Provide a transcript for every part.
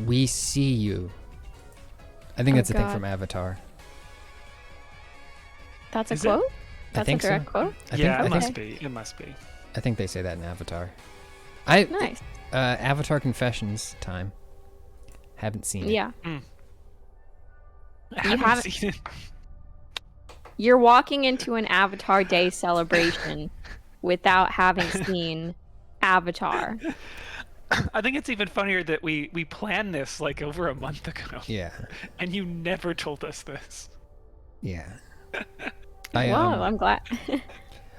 We see you. I think that's a thing from Avatar. That's a quote? That's a direct quote? It must be. It must be. I think they say that in Avatar. Nice. Avatar Confessions time. Haven't seen it. Yeah. You haven't seen it. You're walking into an Avatar Day celebration without having seen Avatar. I think it's even funnier that we planned this like over a month ago. Yeah. And you never told us this. Yeah. I'm glad.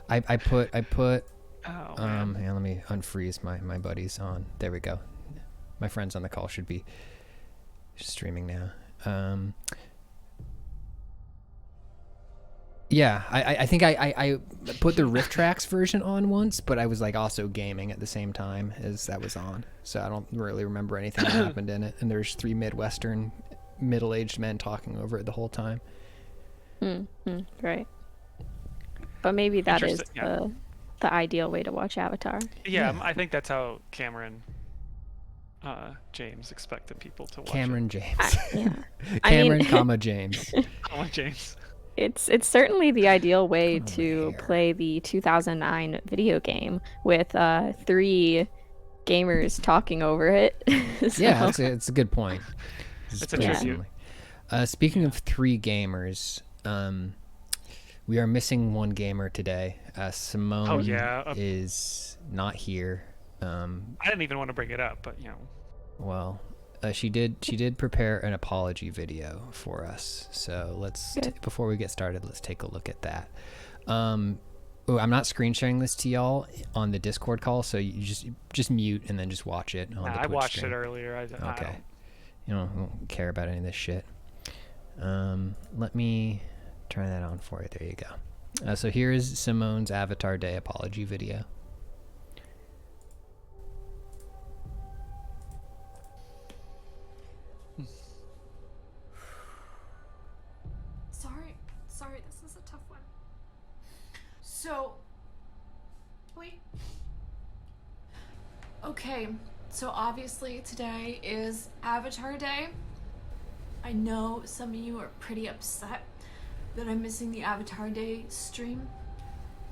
I put Oh, hang on, let me unfreeze my buddies on. There we go. My friends on the call should be streaming now. Yeah, I think I put the Rift Tracks version on once, but I was like also gaming at the same time as that was on, so I don't really remember anything that happened in it. And there's 3 Midwestern middle-aged men talking over it the whole time. Right. But maybe that is the ideal way to watch Avatar. Yeah, I think that's how Cameron James expected people to watch Cameron James. Yeah. Cameron, James. James. It's certainly the ideal way to play the 2009 video game with 3 gamers talking over it. So. Yeah, it's a good point. It's a tribute. Speaking of 3 gamers, we are missing 1 gamer today. Simone is not here. I didn't even want to bring it up, but Well, she did prepare an apology video for us. So let's before we get started, let's take a look at that. I'm not screen sharing this to y'all on the Discord call, so you just mute and then just watch it on the Twitch I watched stream. it earlier. Okay. You don't care about any of this shit. Let me turn that on for you. There you go. So here is Simone's Avatar Day apology video. Sorry, this is a tough one. So, wait. Okay, so obviously today is Avatar Day. I know some of you are pretty upset that I'm missing the Avatar Day stream.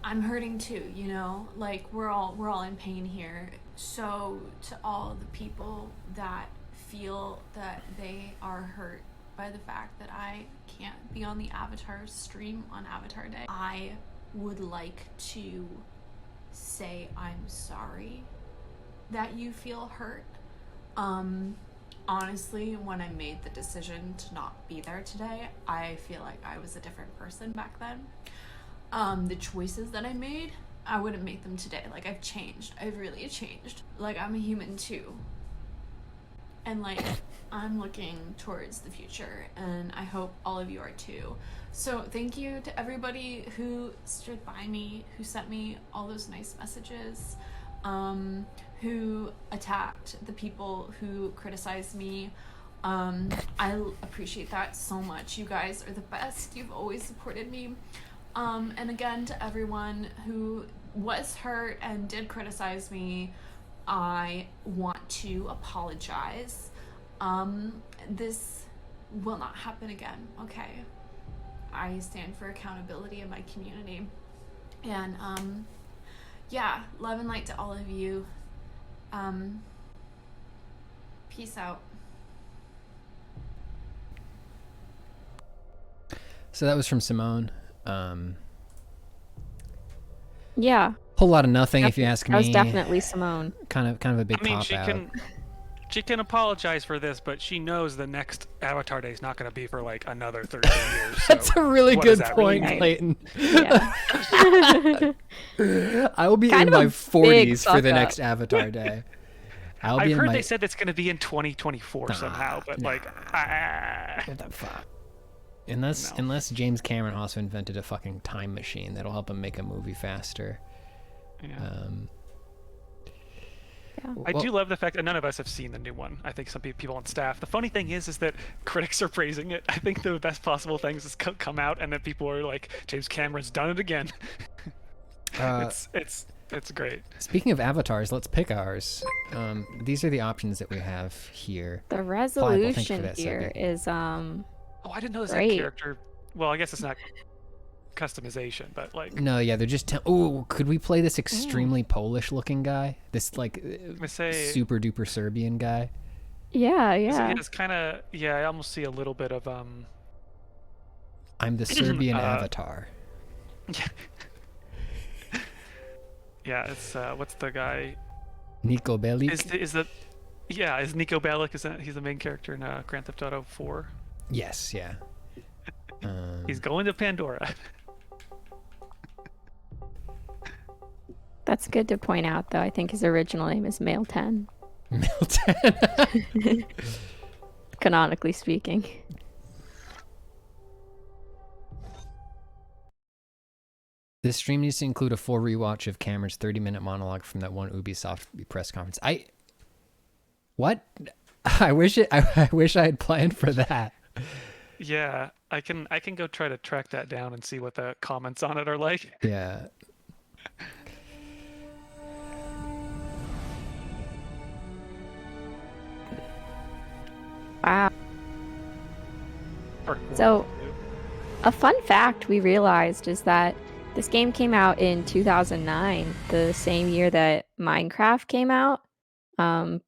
I'm hurting too, like we're all in pain here. So to all the people that feel that they are hurt by the fact that I can't be on the Avatar stream on Avatar Day, I would like to say I'm sorry that you feel hurt. Honestly, when I made the decision to not be there today, I feel like I was a different person back then. The choices that I made, I wouldn't make them today. Like, I've changed. I've really changed. Like, I'm a human too. And like, I'm looking towards the future, and I hope all of you are too. So thank you to everybody who stood by me, who sent me all those nice messages, who attacked the people who criticized me. I appreciate that so much. You guys are the best. You've always supported me. And again, to everyone who was hurt and did criticize me, I want to apologize. This will not happen again, okay? I stand for accountability in my community. And, yeah, love and light to all of you. Peace out. So that was from Simone. Yeah. Whole lot of nothing, if you ask me. That was definitely Simone. Kind of a big cop out. She can apologize for this, but she knows the next Avatar Day is not going to be for like another 13 years. So that's a really good point, Clayton. Yeah. I will be in my 40s for the next Avatar Day. I've heard they said it's going to be in 2024 somehow, but like, what the fuck? Unless James Cameron also invented a fucking time machine that'll help him make a movie faster. Yeah. I do love the fact that none of us have seen the new one. I think some people on staff. The funny thing is that critics are praising it. I think the best possible things is come out, and then people are like, James Cameron's done it again. It's great. Speaking of avatars, let's pick ours. These are the options that we have here. The Pliable, thank you for resolution that, here Sebby. is Oh, I didn't know that Great. character. Well, I guess it's not customization, but like. No, yeah, they're just. Oh, could we play this extremely Polish-looking guy? This like super duper Serbian guy. yeah. It's kind of I almost see a little bit of I'm the Serbian avatar. Yeah, it's what's the guy? Nico Bellic. Is Nico Bellic? He's the main character in Grand Theft Auto 4? Yes, yeah. He's going to Pandora. That's good to point out, though. I think his original name is Male 10, Milton. canonically speaking. This stream needs to include a full rewatch of Cameron's 30-minute monologue from that one Ubisoft press conference. What? I wish I had planned for that. Yeah, I can go try to track that down and see what the comments on it are like. Yeah. Wow. So, a fun fact we realized is that this game came out in 2009, the same year that Minecraft came out,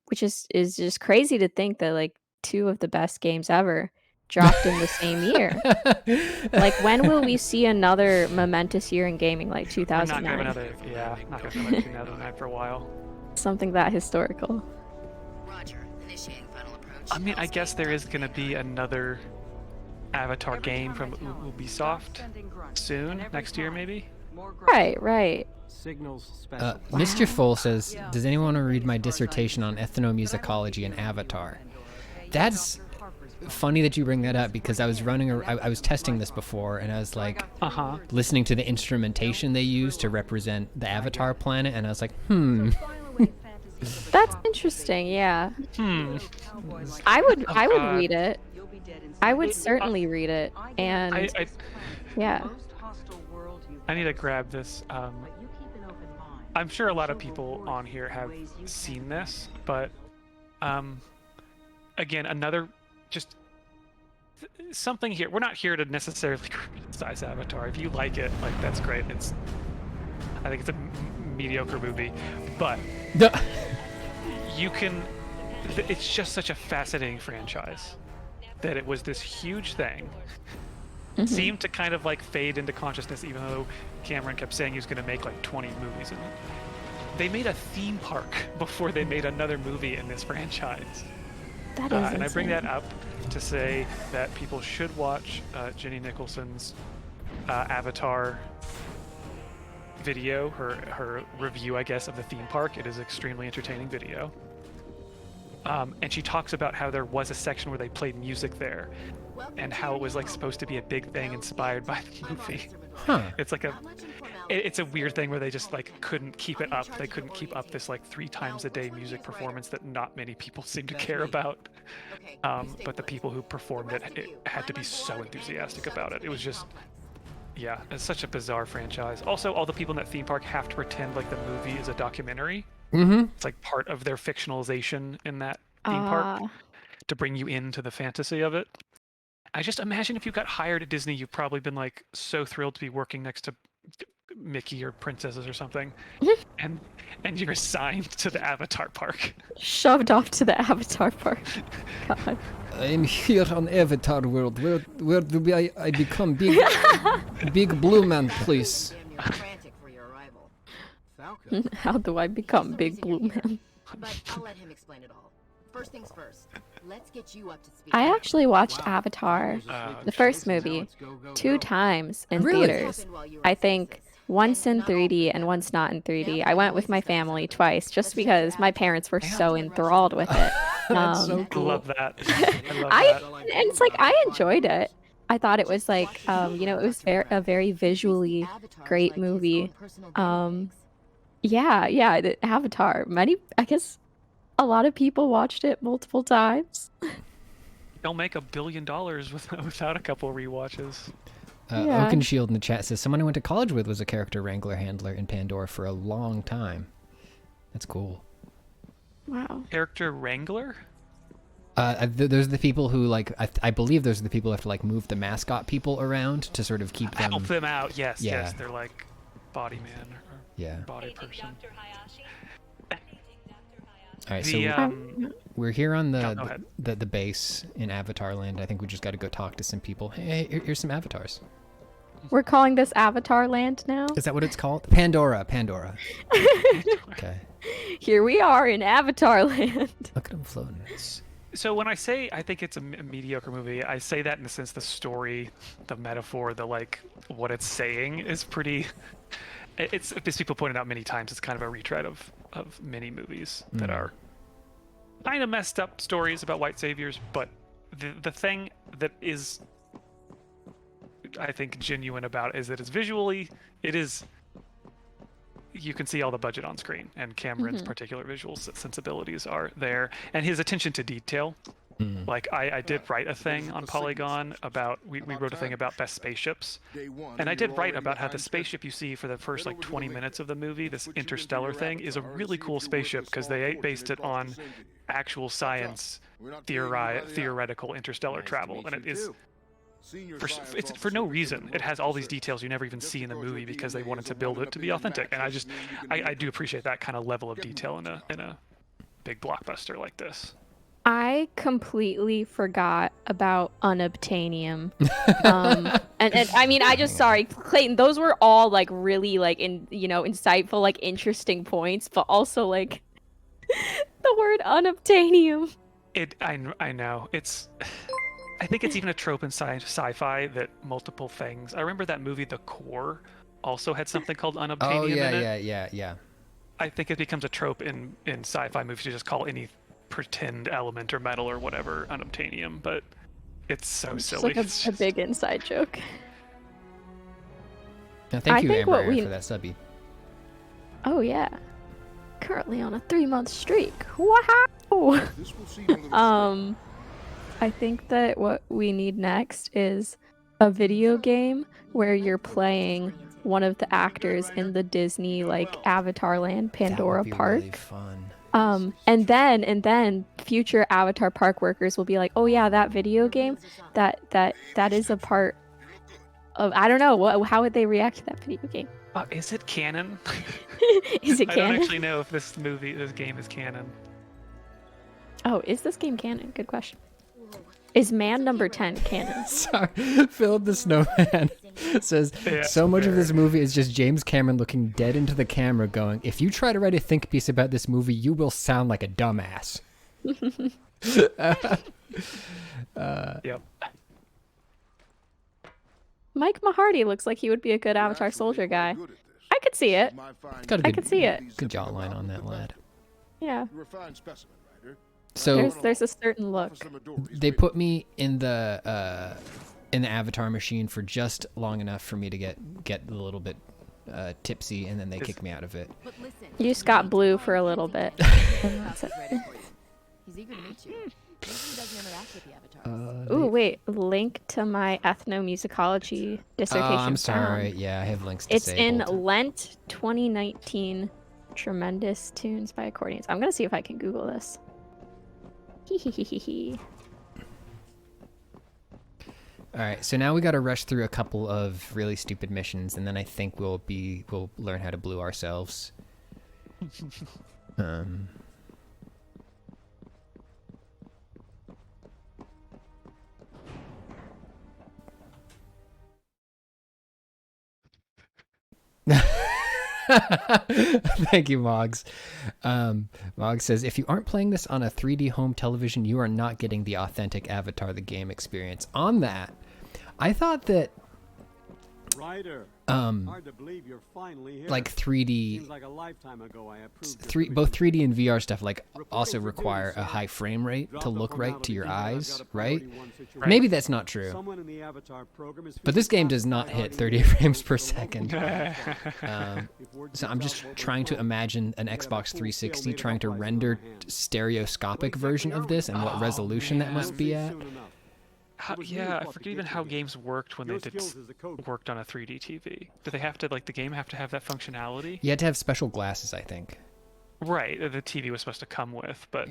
which is just crazy to think that like two of the best games ever dropped in the same year. Like, when will we see another momentous year in gaming like 2009? Not gonna have like 2009 for a while. Something that historical. I mean, I guess there is gonna be another Avatar game from Ubisoft soon, next year maybe. Right. Mr. Full says, does anyone want to read my dissertation on ethnomusicology and Avatar? That's funny that you bring that up, because I was I was testing this before, and I was like listening to the instrumentation they use to represent the Avatar planet, and I was like, That's interesting, yeah. I would read it. I would certainly read it, and yeah. I need to grab this. I'm sure a lot of people on here have seen this, but again, another just something here. We're not here to necessarily criticize Avatar. If you like it, like that's great. I think it's a mediocre movie, but you can. It's just such a fascinating franchise that it was this huge thing. Seemed to kind of like fade into consciousness, even though Cameron kept saying he was going to make like 20 movies in it. They made a theme park before they made another movie in this franchise. That is insane. And I bring that up to say that people should watch Jenny Nicholson's Avatar video, her review, I guess, of the theme park. It is an extremely entertaining video. And she talks about how there was a section where they played music there, and how it was like supposed to be a big thing inspired by the movie. It's like it's a weird thing where they just like couldn't keep it up. They couldn't keep up this like 3 times a day music performance that not many people seem to care about. But the people who performed it had to be so enthusiastic about it. It was just, yeah, it's such a bizarre franchise. Also, all the people in that theme park have to pretend like the movie is a documentary. It's like part of their fictionalization in that theme park to bring you into the fantasy of it. I just imagine if you got hired at Disney, you've probably been like so thrilled to be working next to Mickey or princesses or something, and you're assigned to the Avatar park. Shoved off to the Avatar park. God. I'm here on Avatar World. Where do I become big, big blue man, please? How do I become Big Blue Man? But I'll let him explain it all. First things first, let's get you up to speed. I actually watched Avatar, the first movie, 2 times in theaters. I think once in 3D and once not in 3D. I went with my family twice just because my parents were so enthralled with it. That's so cool. I love that. And it's like, I enjoyed it. I thought it was like, it was a very visually great movie. Yeah, the Avatar. I guess a lot of people watched it multiple times. They'll make $1 billion without a couple rewatches. Yeah. Oakenshield in the chat says someone I went to college with was a character wrangler handler in Pandora for a long time. That's cool. Wow. Character wrangler? Those are the people who like I believe those are the people who have to like move the mascot people around to sort of keep them Help them out. Yes, Yeah. yes. They're like body man or Yeah. body person. All right, The, so we're here on go the ahead. base in Avatar Land. I think we just got to go talk to some people. Hey, here's some avatars. We're calling this Avatar Land now. Is that what it's called? Pandora. Okay. Here we are in Avatar Land. Look at them floating. So when I say I think it's a mediocre movie, I say that in the sense the story, the metaphor, the like what it's saying is pretty. It's as people pointed out many times, it's kind of a retread of many movies that are kind of messed up stories about white saviors. But the thing that is, I think, genuine about it is that it's visually, it is. You can see all the budget on screen, and Cameron's particular visual sensibilities are there, and his attention to detail. Like I did write a thing on Polygon about we wrote a thing about best spaceships, and I did write about how the spaceship you see for the first like 20 minutes of the movie, this interstellar thing, is a really cool spaceship because they based it on actual science, theoretical interstellar travel, and it is. It's for no reason. It has all these details you never even see in the movie because they wanted to build it to be authentic. And I do appreciate that kind of level of detail in a big blockbuster like this. I completely forgot about unobtainium. And I mean, sorry, Clayton, those were all like really like insightful, like interesting points, but also like the word unobtainium. I know. I think it's even a trope in sci-fi that multiple things. I remember that movie, The Core, also had something called unobtainium in it. Yeah. I think it becomes a trope in sci-fi movies to just call any pretend element or metal or whatever unobtainium, but it's so silly. It's like a big inside joke. Now, thank you, Amber, for that subby. Oh yeah, currently on a 3-month streak. Wow. I think that what we need next is a video game where you're playing one of the actors in the Disney like Avatar Land Pandora Park. Really fun. And then future Avatar Park workers will be like, "Oh yeah, that video game, that is a part of I don't know, how would they react to that video game?" Is it canon? Is it canon? I don't actually know if this game is canon. Oh, is this game canon? Good question. Is man number 10 canon? Sorry, Philip the Snowman says, so much of this movie is just James Cameron looking dead into the camera going, if you try to write a think piece about this movie, you will sound like a dumbass. Yep. Mike Mahardy looks like he would be a good Avatar soldier guy. I could see it. I could see it. Good jawline on that lad. Yeah. So there's a certain look. They put me in the Avatar machine for just long enough for me to get a little bit tipsy, and then they kick me out of it. You just got blue for a little bit. He's eager to meet you. He doesn't interact with the avatars. Ooh, wait. Link to my ethnomusicology dissertation. I'm sorry. Yeah, I have links It's disabled. in Lent 2019. Tremendous tunes by accordions. I'm gonna see if I can Google this. All right, so now we got to rush through a couple of really stupid missions, and then I think we'll learn how to blue ourselves. Thank you, Moggs. Moggs says, if you aren't playing this on a 3D home television, you are not getting the authentic Avatar the game experience. On that, I thought that Ryder, hard to believe you're finally here. like 3D, Seems like a lifetime ago I approved both 3D and VR stuff like also require a high frame rate to look right to your eyes, right? Maybe that's not true. Someone in the Avatar program is But this game does not hit 30 frames per second. So I'm just trying to imagine an Xbox 360 trying to render stereoscopic version of this and what resolution that must be at. I forget even how games worked when Your they did skills as a code worked on a 3D TV. Do they have to like the game have to have that functionality? You had to have special glasses, I think. Right, the TV was supposed to come with, but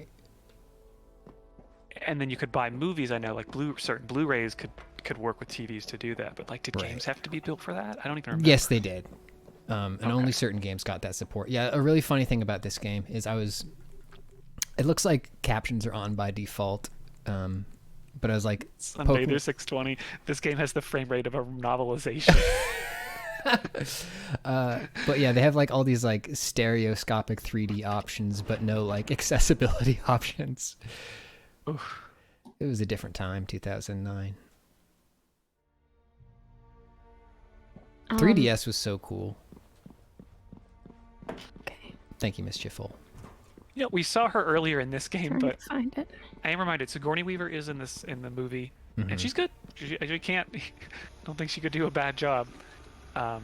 and then you could buy movies. I know, like certain Blu-rays could work with TVs to do that. But like, did games have to be built for that? I don't even remember. Yes, they did. And only certain games got that support. Yeah, a really funny thing about this game is it looks like captions are on by default. But I was like, Sunday, there's 620. This game has the frame rate of a novelization. but yeah, they have like all these like stereoscopic 3D options, but no like accessibility options. Oof. It was a different time, 2009. 3DS was so cool. Okay. Thank you, Miss Jiffle. Yeah, we saw her earlier in this game, Trying but to find it. I am reminded. Sigourney Weaver is in the movie, and she's good. She can't. I don't think she could do a bad job. I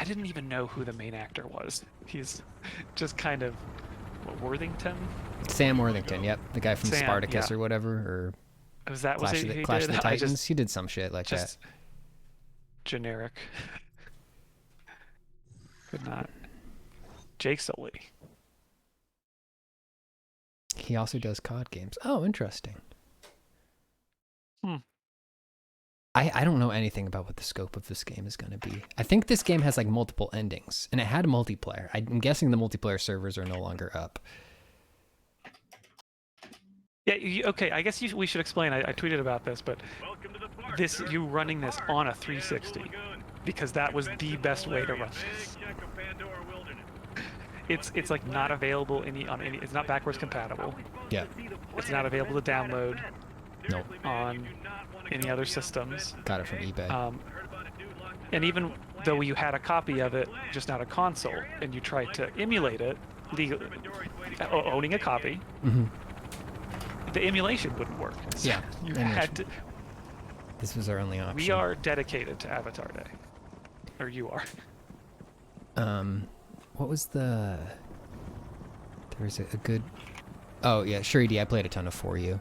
didn't even know who the main actor was. He's just kind of Worthington. Sam Worthington, yep, the guy from Sam, Spartacus yeah. or whatever, or Was that Clash, was of he the, Clash did? of the I Titans. just He did some shit like that. Generic. Could not. Jake Sully. He also does COD games. Oh, interesting. I don't know anything about what the scope of this game is going to be. I think this game has like multiple endings, and it had multiplayer. I'm guessing the multiplayer servers are no longer up. Yeah, okay, I guess we should explain. I tweeted about this, but you running this on a 360, because that was the best way to run this. It's like not available on any. It's not backwards compatible. Yeah. It's not available to download. Nope. On any other systems. Got it from eBay. And even though you had a copy of it, just not a console, and you tried to emulate it legally, owning a copy, the emulation wouldn't work. So Yeah. you had to. This was our only option. We are dedicated to Avatar Day, or you are. What was the? There was a good. Oh yeah, sure, ED. I played a ton of For You.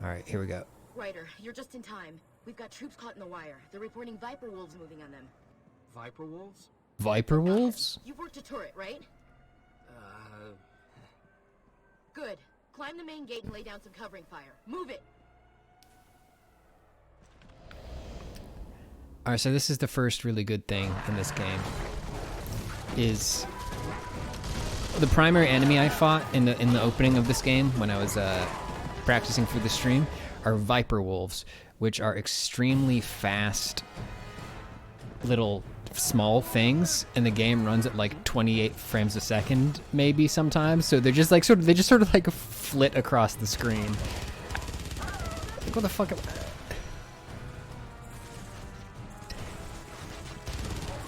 All right, here we go. Ryder, you're just in time. We've got troops caught in the wire. They're reporting Viper Wolves moving on them. Viper wolves? Viper Wolves? You've worked a turret, right? Good. Climb the main gate and lay down some covering fire. Move it! All right, so this is the first really good thing in this game. Is the primary enemy I fought in the opening of this game when I was practicing for the stream are Viper Wolves, which are extremely fast little small things, and the game runs at like 28 frames a second maybe sometimes, so they're just like sort of like flit across the screen. Like, what the fuck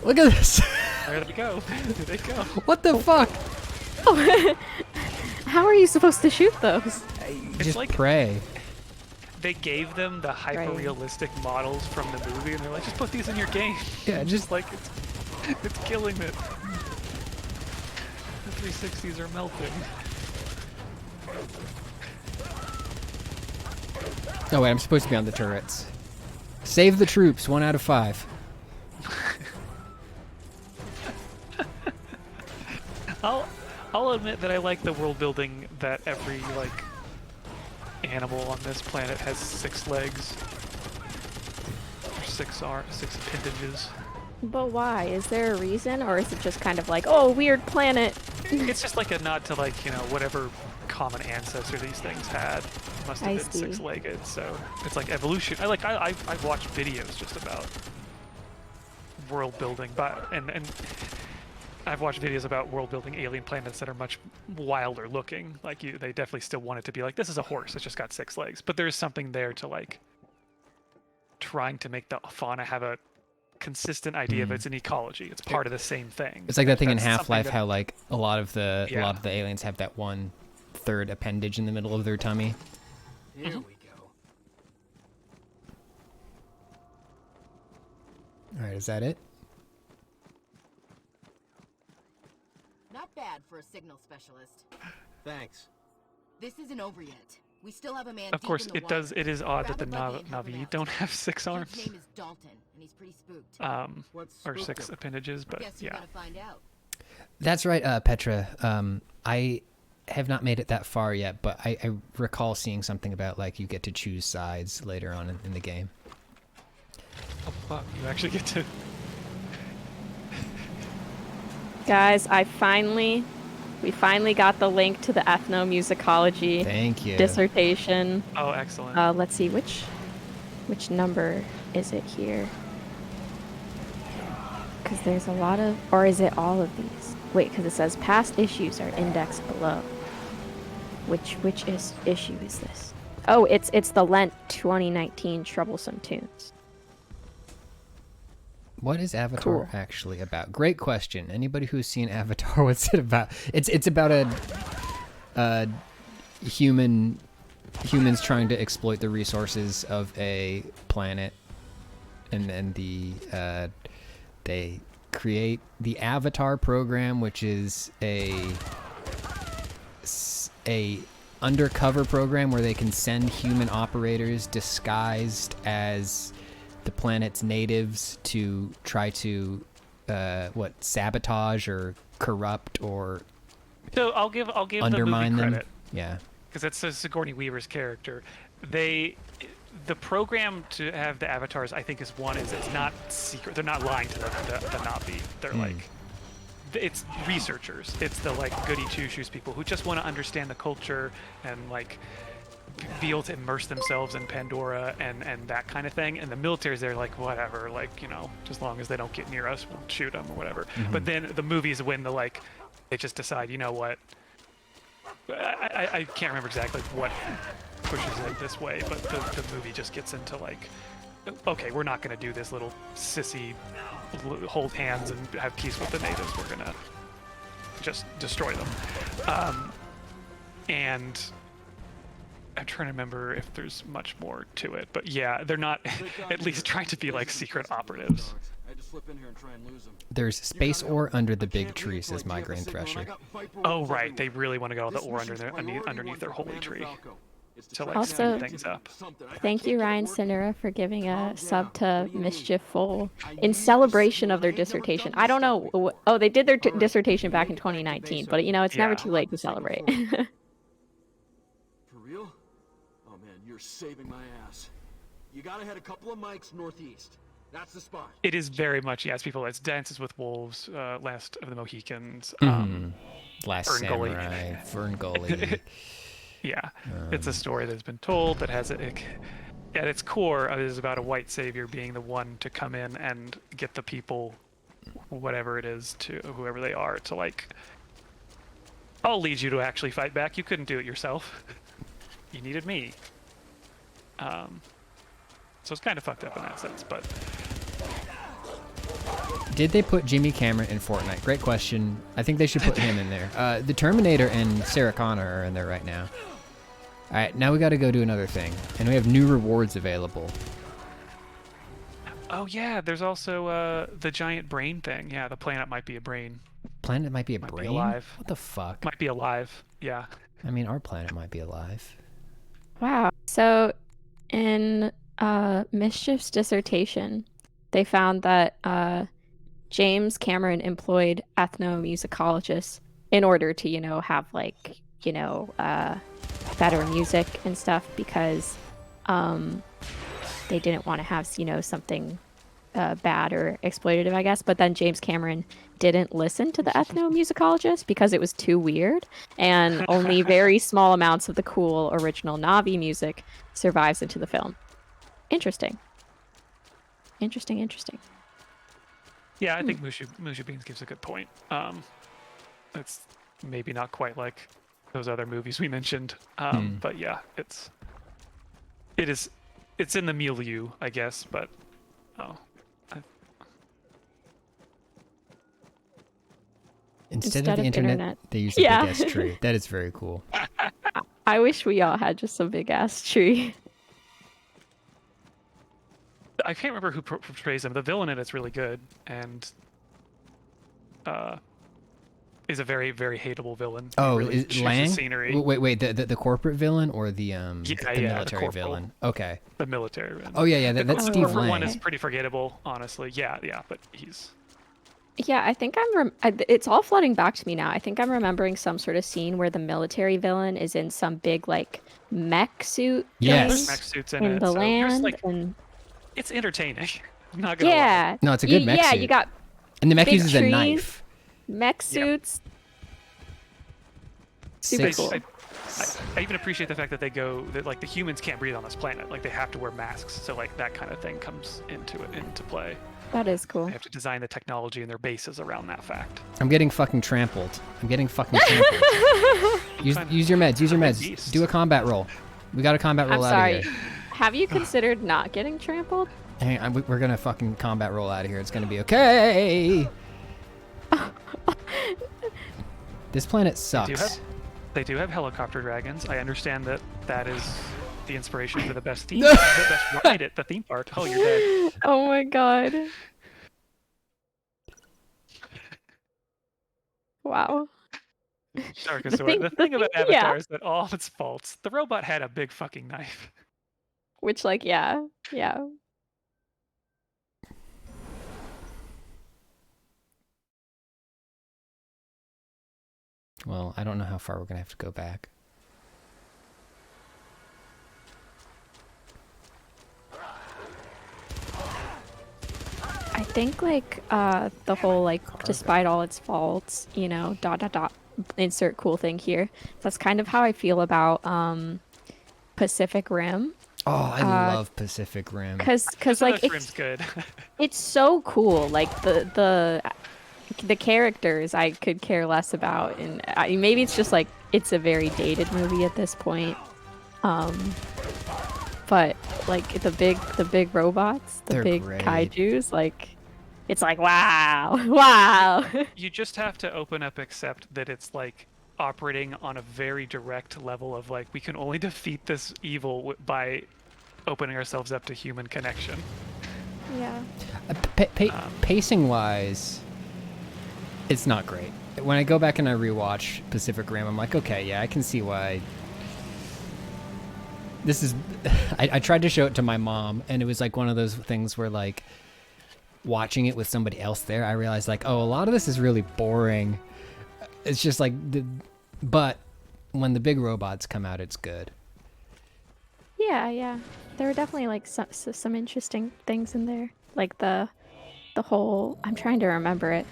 Look at this. Where did it go? Where did it go? What the fuck? How are you supposed to shoot those? Just like pray. They gave them the hyper-realistic models from the movie, and they're like, just put these in your game. Yeah, just like it's killing it. The 360s are melting. Oh wait, I'm supposed to be on the turrets. Save the troops, 1 out of 5. I'll admit that I like the world building that every like animal on this planet has 6 legs. Or 6 appendages. But why? Is there a reason, or is it just kind of like, oh, weird planet? It's just like a nod to like, you know, whatever common ancestor these things had. Must have been 6-legged, so it's like evolution. I've watched videos just about world building, and I've watched videos about world building alien planets that are much wilder looking. Like they definitely still want it to be like, this is a horse, it's just got 6 legs. But there's something there to like trying to make the fauna have a consistent idea of it's an ecology. It's part of the same thing. It's like that thing in Half-Life, how like a lot of the aliens have that 1/3 appendage in the middle of their tummy. Here we go. All right, is that it? Not bad for a signal specialist. Thanks. This isn't over yet. We still have a man. Of deep course, in the it does. water. It is odd that Grab the a buggy and help him Navi out. don't have 6 His arms, name is Dalton, and he's pretty spooked. What's or spooked 6 him? appendages. But Guess you're yeah, gonna find out. That's right, Petra. I have not made it that far yet, but I recall seeing something about like you get to choose sides later on in the game. oh fuck, you actually get to. Guys, we finally got the link to the ethnomusicology Thank you. dissertation. Oh, excellent. Let's see, which number is it here? Because there's a lot of, or is it all of these? Wait, because it says past issues are indexed below. Which issue is this? Oh, it's the Lent 2019 Troublesome Tunes. What is Avatar Cool. actually about? Great question. Anybody who's seen Avatar, what's it about? It's about a humans trying to exploit the resources of a planet, and then they create the Avatar program, which is a undercover program where they can send human operators disguised as the planet's natives to try to sabotage or corrupt or So I'll give undermine the movie them. credit, Yeah. because that's Sigourney Weaver's character. The program to have the avatars, I think, is it's not secret. They're not lying to the Navi. They're like, it's researchers. It's the like goody two shoes people who just want to understand the culture and like be able to immerse themselves in Pandora and that kind of thing. And the military's there like, whatever, like, you know, as long as they don't get near us, we'll shoot them or whatever. But then the movies when they just decide, you know what, I can't remember exactly what pushes it this way, but the movie just gets into like, okay, we're not going to do this little sissy hold hands and have peace with the natives. We're going to just destroy them. And I'm trying to remember if there's much more to it, but yeah, they're not at least trying to be like secret operatives. I had to slip in here and try and lose him. There's space ore under the big tree, says Migraine Thresher. Oh right, they really want to go all the ore underneath their holy tree to like Also- speed things up. Thank you, Ryan Sinera, for giving a sub to Mischief Full in celebration of their dissertation. I don't know. Oh, they did their dissertation back in 2019, but you know, it's never Yeah. too late to celebrate. For real? Oh man, you're saving my ass. You gotta head a couple of mics northeast. That's the spot. It is very much, yes, people. It's Dances with Wolves, Last of the Mohicans. Last Ferngully. Samurai, Ferngully. Yeah, it's a story that's been told that has at its core it is about a white savior being the one to come in and get the people, whatever it is, to whoever they are, to like, I'll lead you to actually fight back. You couldn't do it yourself. You needed me. So it's kind of fucked up in that sense, but Did they put Jimmy Cameron in Fortnite? Great question. I think they should put him in there. The Terminator and Sarah Connor are in there right now. All right, now we got to go do another thing, and we have new rewards available. oh yeah, there's also the giant brain thing. Yeah, the planet might be a brain. Planet might be a Might be brain? alive. What the fuck? Might be alive. Yeah. I mean, our planet might be alive. Wow. So in Mischief's dissertation, they found that James Cameron employed ethnomusicologists in order to, you know, have like, you know, better music and stuff because they didn't want to have, you know, something bad or exploitative, I guess. But then James Cameron didn't listen to the ethnomusicologist because it was too weird, and only very small amounts of the cool original Navi music survives into the film. Interesting. Interesting. Yeah, I think Mushu Beans gives a good point. It's maybe not quite like those other movies we mentioned, but yeah, it's in the milieu, I guess. But Instead of the internet, they use a Yeah. big ass tree. That is very cool. I wish we all had just a big ass tree. I can't remember who portrays him. The villain in it's really good, and is a very, very hateable villain. Oh, really is shoots the Lang? scenery. Wait, the corporate villain or the the military corporal. villain? Okay. The military villain. Oh yeah, that's The Steve corporate one Lang. is pretty forgettable, honestly. Yeah, but he's. Yeah, I think it's all flooding back to me now. I think I'm remembering some sort of scene where the military villain is in some big like mech suit Yes. There's thing mech suits in in it. the so there's, land, like, and it's entertaining. I'm not gonna lie. yeah, No, it's a good mech yeah, suit. you got And the mech big uses a trees. knife. mech suits. Super Six. cool. I even appreciate the fact that like the humans can't breathe on this planet. Like they have to wear masks, so like that kind of thing comes into play. That is cool. They have to design the technology and their bases around that fact. I'm getting fucking trampled. Use your meds. Use your meds. beast. Do a combat roll. We got a combat I'm roll out sorry. of here. Have you considered not getting trampled? Hang on, we're gonna fucking combat roll out of here. It's gonna be okay. This planet sucks. They do have helicopter dragons. I understand that is the inspiration for the best the best ride at the theme park. Oh, you're dead. Oh my god. Wow. Sharkosaur. The thing about Avatar is that all its faults. The robot had a big fucking knife. Which, like, yeah. Well, I don't know how far we're gonna have to go back. I think, like, the whole, like, despite all its faults, you know, ... insert cool thing here. That's kind of how I feel about Pacific Rim. Oh, I love Pacific Rim. Cause like Rim's good. it's so cool. Like the characters I could care less about, and maybe it's just like it's a very dated movie at this point. But like the big robots, the They're big great. kaijus, like it's like wow. You just have to open up, accept that it's like operating on a very direct level of like we can only defeat this evil by opening ourselves up to human connection. Yeah. Pacing wise, it's not great. When I go back and I rewatch Pacific Rim, I'm like, okay, yeah, I can see why. This is. I tried to show it to my mom, and it was like one of those things where like watching it with somebody else there, I realized like, oh, a lot of this is really boring. It's just like, but when the big robots come out, it's good. Yeah. There were definitely like some interesting things in there, like the whole. I'm trying to remember it,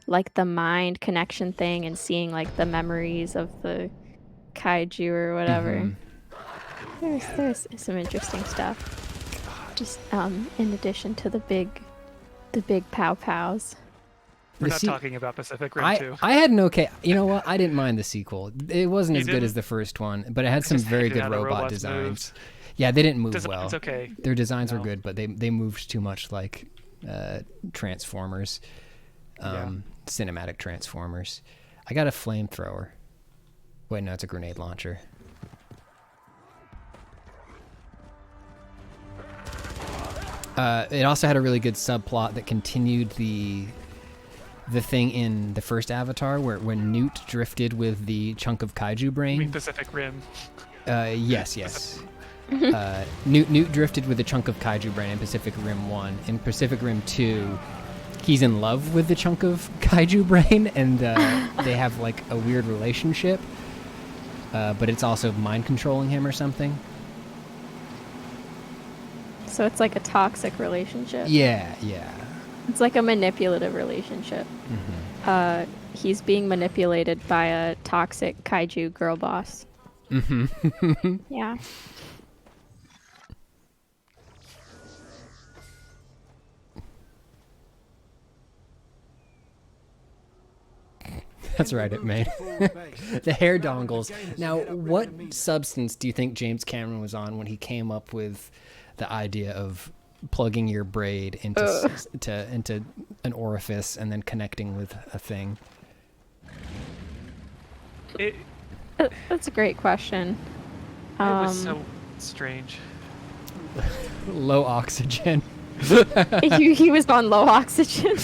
like the mind connection thing, and seeing like the memories of the kaiju or whatever. Mm-hmm. There's some interesting stuff. Just in addition to the big pow pows. We're not talking about Pacific Rim 2. I had an okay. You know what? I didn't mind the sequel. It wasn't as good as the first one, but it had some just very hated good how the robot robots designs. moved. Yeah, they didn't move Designs well. okay. Their designs were No. good, but they moved too much like Transformers, cinematic Transformers. I got a flamethrower. Wait, no, it's a grenade launcher. It also had a really good subplot that continued the thing in the first Avatar where when Newt drifted with the chunk of kaiju brain. I mean Pacific Rim. Yes. Newt drifted with a chunk of kaiju brain in Pacific Rim 1. In Pacific Rim 2, he's in love with the chunk of kaiju brain, and they have like a weird relationship. But it's also mind controlling him or something. So it's like a toxic relationship. Yeah. It's like a manipulative relationship. Mm-hmm. He's being manipulated by a toxic kaiju girl boss. Mm-hmm. Yeah. That's right, it made. The hair dongles. Now, what substance do you think James Cameron was on when he came up with the idea of plugging your braid into an orifice and then connecting with a thing? It That's a great question. was so strange. Low oxygen. He was on low oxygen.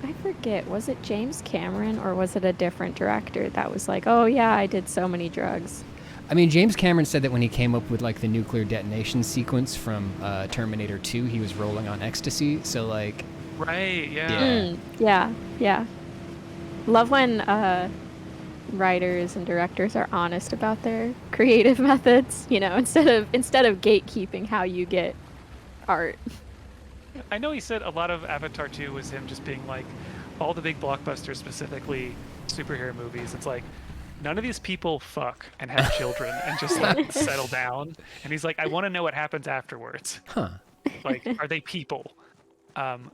I forget, was it James Cameron or was it a different director that was like, oh yeah, I did so many drugs? I mean, James Cameron said that when he came up with like the nuclear detonation sequence from Terminator 2, he was rolling on ecstasy. So like, Right, yeah. Yeah. Love when writers and directors are honest about their creative methods, you know, instead of gatekeeping how you get art. I know he said a lot of Avatar 2 was him just being like, all the big blockbusters, specifically superhero movies, it's like, none of these people fuck and have children and just like settle down. And he's like, I want to know what happens afterwards. huh? Like, are they people?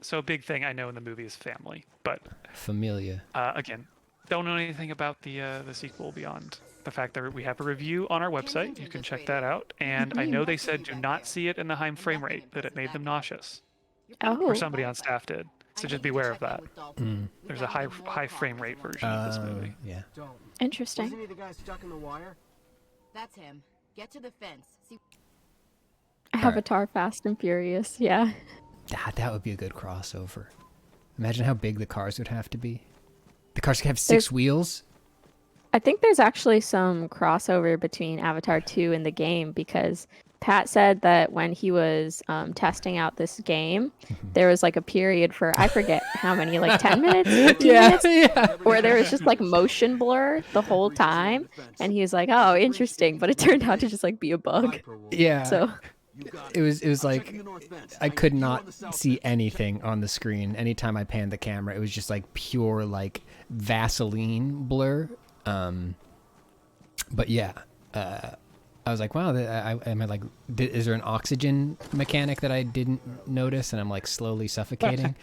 So a big thing I know in the movie is family. But Familia. again, don't know anything about the sequel beyond the fact that we have a review on our website. You can check that out. And I know they said do not see it in the high frame rate, that it made them nauseous. Oh. Or somebody on staff did. So just beware of that. There's a high frame rate version of this movie. Yeah. Interesting. Is any of the guys stuck in the wire? That's him. Get to the fence. See. Avatar Fast and Furious, yeah. That would be a good crossover. Imagine how big the cars would have to be. The cars could have 6 wheels. I think there's actually some crossover between Avatar 2 and the game because Pat said that when he was testing out this game, there was like a period for, I forget how many, like 10 minutes, 15 minutes, where there was just like motion blur the whole time. And he was like, oh, interesting. But it turned out to just like be a bug. Yeah. So it was like I could not see anything on the screen. Anytime I panned the camera, it was just like pure like Vaseline blur. But yeah, I was like, wow, is there an oxygen mechanic that I didn't notice? And I'm like slowly suffocating.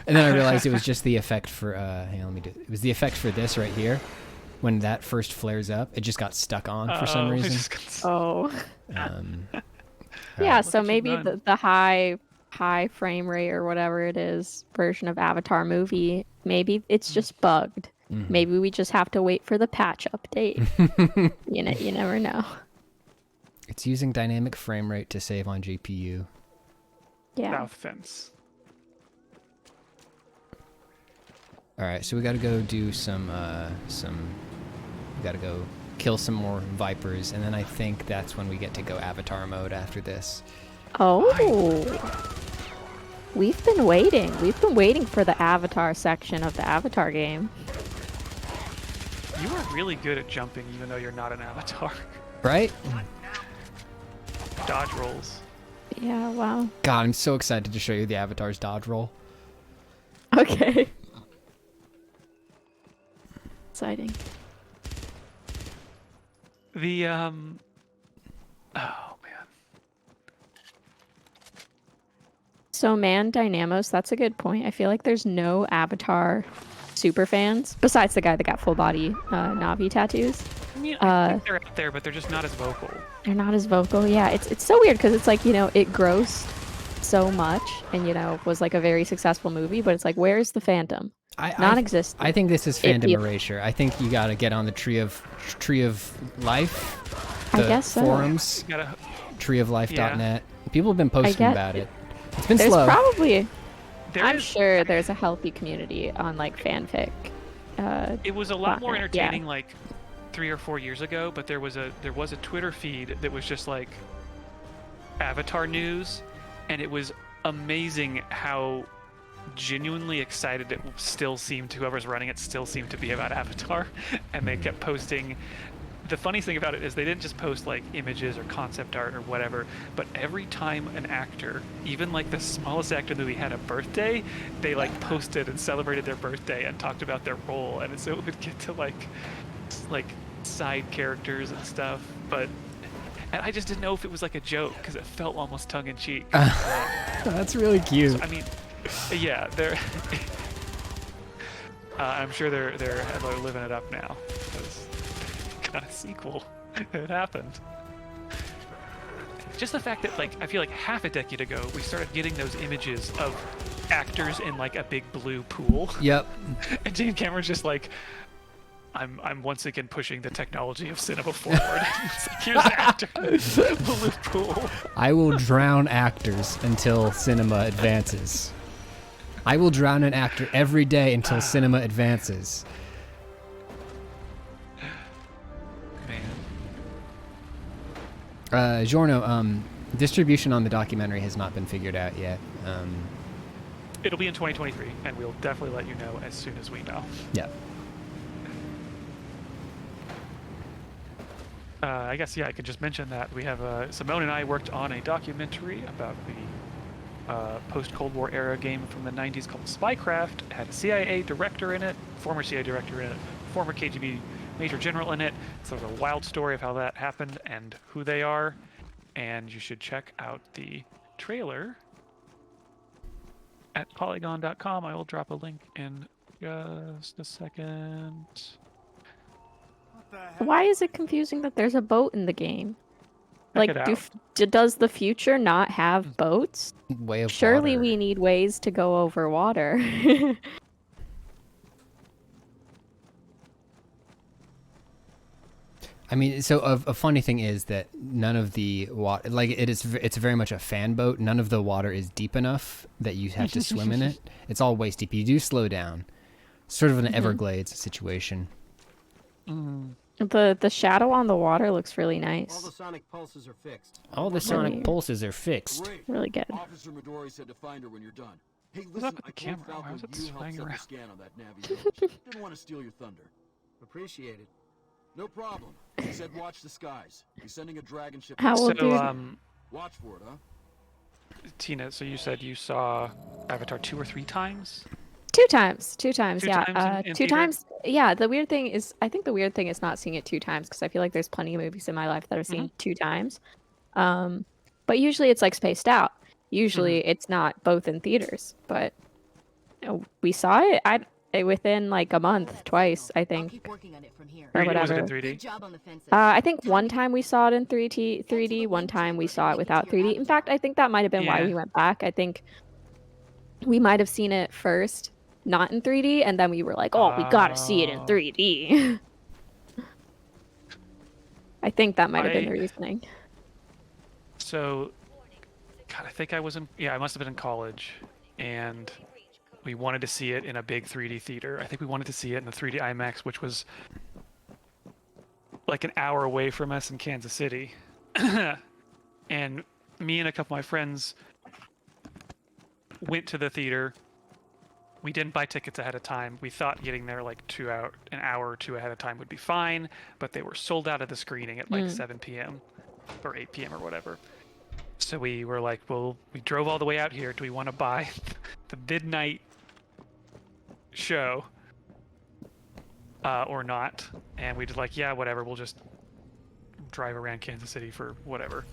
And then I realized it was just the effect for, hang on, let me do it. It was the effect for this right here. When that first flares up, it just got stuck on for some reason. Oh. Yeah, so maybe the high frame rate or whatever it is version of Avatar movie, maybe it's just bugged. Mm-hmm. Maybe we just have to wait for the patch update. You never know. It's using dynamic frame rate to save on GPU. Yeah. South fence. All right, so we got to go do some. We got to go kill some more vipers, and then I think that's when we get to go Avatar mode after this. Oh. We've been waiting. We've been waiting for the Avatar section of the Avatar game. You are really good at jumping, even though you're not an Avatar. Right? Dodge rolls. Yeah, wow. God, I'm so excited to show you the Avatar's dodge roll. Okay. Exciting. The, oh, man. So, man, Dynamos, that's a good point. I feel like there's no Avatar super fans, besides the guy that got full body Na'vi tattoos. I mean, I think they're out there, but they're just not as vocal. They're not as vocal, yeah. It's so weird, because it's like, you know, it grossed so much, and, you know, was like a very successful movie, but it's like, where's the fandom? Non-existent. I think this is fandom erasure. I think you got to get on the Tree of Life, the I guess so. forums, treeoflife.net. People have been posting about it. It's been there's slow. I'm sure there's a healthy community on like fanfic. It was a lot more entertaining like 3 or 4 years ago, but there was a Twitter feed that was just like Avatar news, and it was amazing how genuinely excited it still seemed to whoever's running it still seemed to be about Avatar. And they kept posting. The funniest thing about it is they didn't just post like images or concept art or whatever, but every time an actor, even like the smallest actor in the movie, had a birthday, they like posted and celebrated their birthday and talked about their role. And so it would get to like side characters and stuff, and I just didn't know if it was like a joke because it felt almost tongue-in-cheek. That's really cute. So, I mean, yeah, they're I'm sure they're living it up now. Got a sequel. It happened. Just the fact that, like, I feel like half a decade ago we started getting those images of actors in like a big blue pool. Yep. And James Cameron's just like, I'm once again pushing the technology of cinema forward. It's like, here's an actor in a blue pool. I will drown actors until cinema advances. I will drown an actor every day until cinema advances. Man. Giorno, distribution on the documentary has not been figured out yet. It'll be in 2023, and we'll definitely let you know as soon as we know. Yeah. I guess, yeah, I could just mention that we have Simone and I worked on a documentary about the post-Cold War era game from the 90s called Spycraft. It had a CIA director in it, former CIA director in it, former KGB major general in it. So there's a wild story of how that happened and who they are. And you should check out the trailer at Polygon.com. I will drop a link in just a second. Why is it confusing that there's a boat in the game? Check Like, it out. does the future not have boats? Way of Surely water. we need ways to go over water. I mean, so a funny thing is that none of the water, like it's very much a fan boat. None of the water is deep enough that you have to swim in it. It's all waist deep. You do slow down, sort of an Everglades situation. The shadow on the water looks really nice. All the sonic pulses are fixed. All the sonic pulses are fixed. Great. Really good. Officer Midori said to find her when you're done. Hey, What's listen, up with I the told camera? Why Falcon is it you helped swaying set the around? scan on that Navi village. Didn't want to steal your thunder. Appreciate it. No problem. He said watch the skies. He's sending a dragon ship. How So, old dude? Watch for it, huh? Tina, so you said you saw Avatar 2 or 3 times? Two times, Two yeah. times in Two theater? times. Yeah, the weird thing is, I think the weird thing is not seeing it 2 times, because I feel like there's plenty of movies in my life that I've seen 2 times. But usually it's like spaced out. Usually it's not both in theaters, but we saw it within like a month, twice, I I'll think, keep working on it from here. or 3D, was it in whatever. 3D? Good job on the fences. I think one time we saw it in 3D, one time we saw it without 3D. In fact, I think that might have been why Yeah. we went back. I think we might have seen it first, not in 3D, and then we were like, oh, we gotta see it in 3D. I think that might have been the reasoning. So, God, I think I was in, I must have been in college, and we wanted to see it in a big 3D theater. I think we wanted to see it in the 3D IMAX, which was like an hour away from us in Kansas City. And me and a couple of my friends went to the theater. We didn't buy tickets ahead of time. We thought getting there like an hour or two ahead of time would be fine, but they were sold out of the screening at like 7 p.m. or 8 p.m. or whatever. So we were like, well, we drove all the way out here. Do we want to buy the midnight show or not? And we just like, yeah, whatever. We'll just drive around Kansas City for whatever.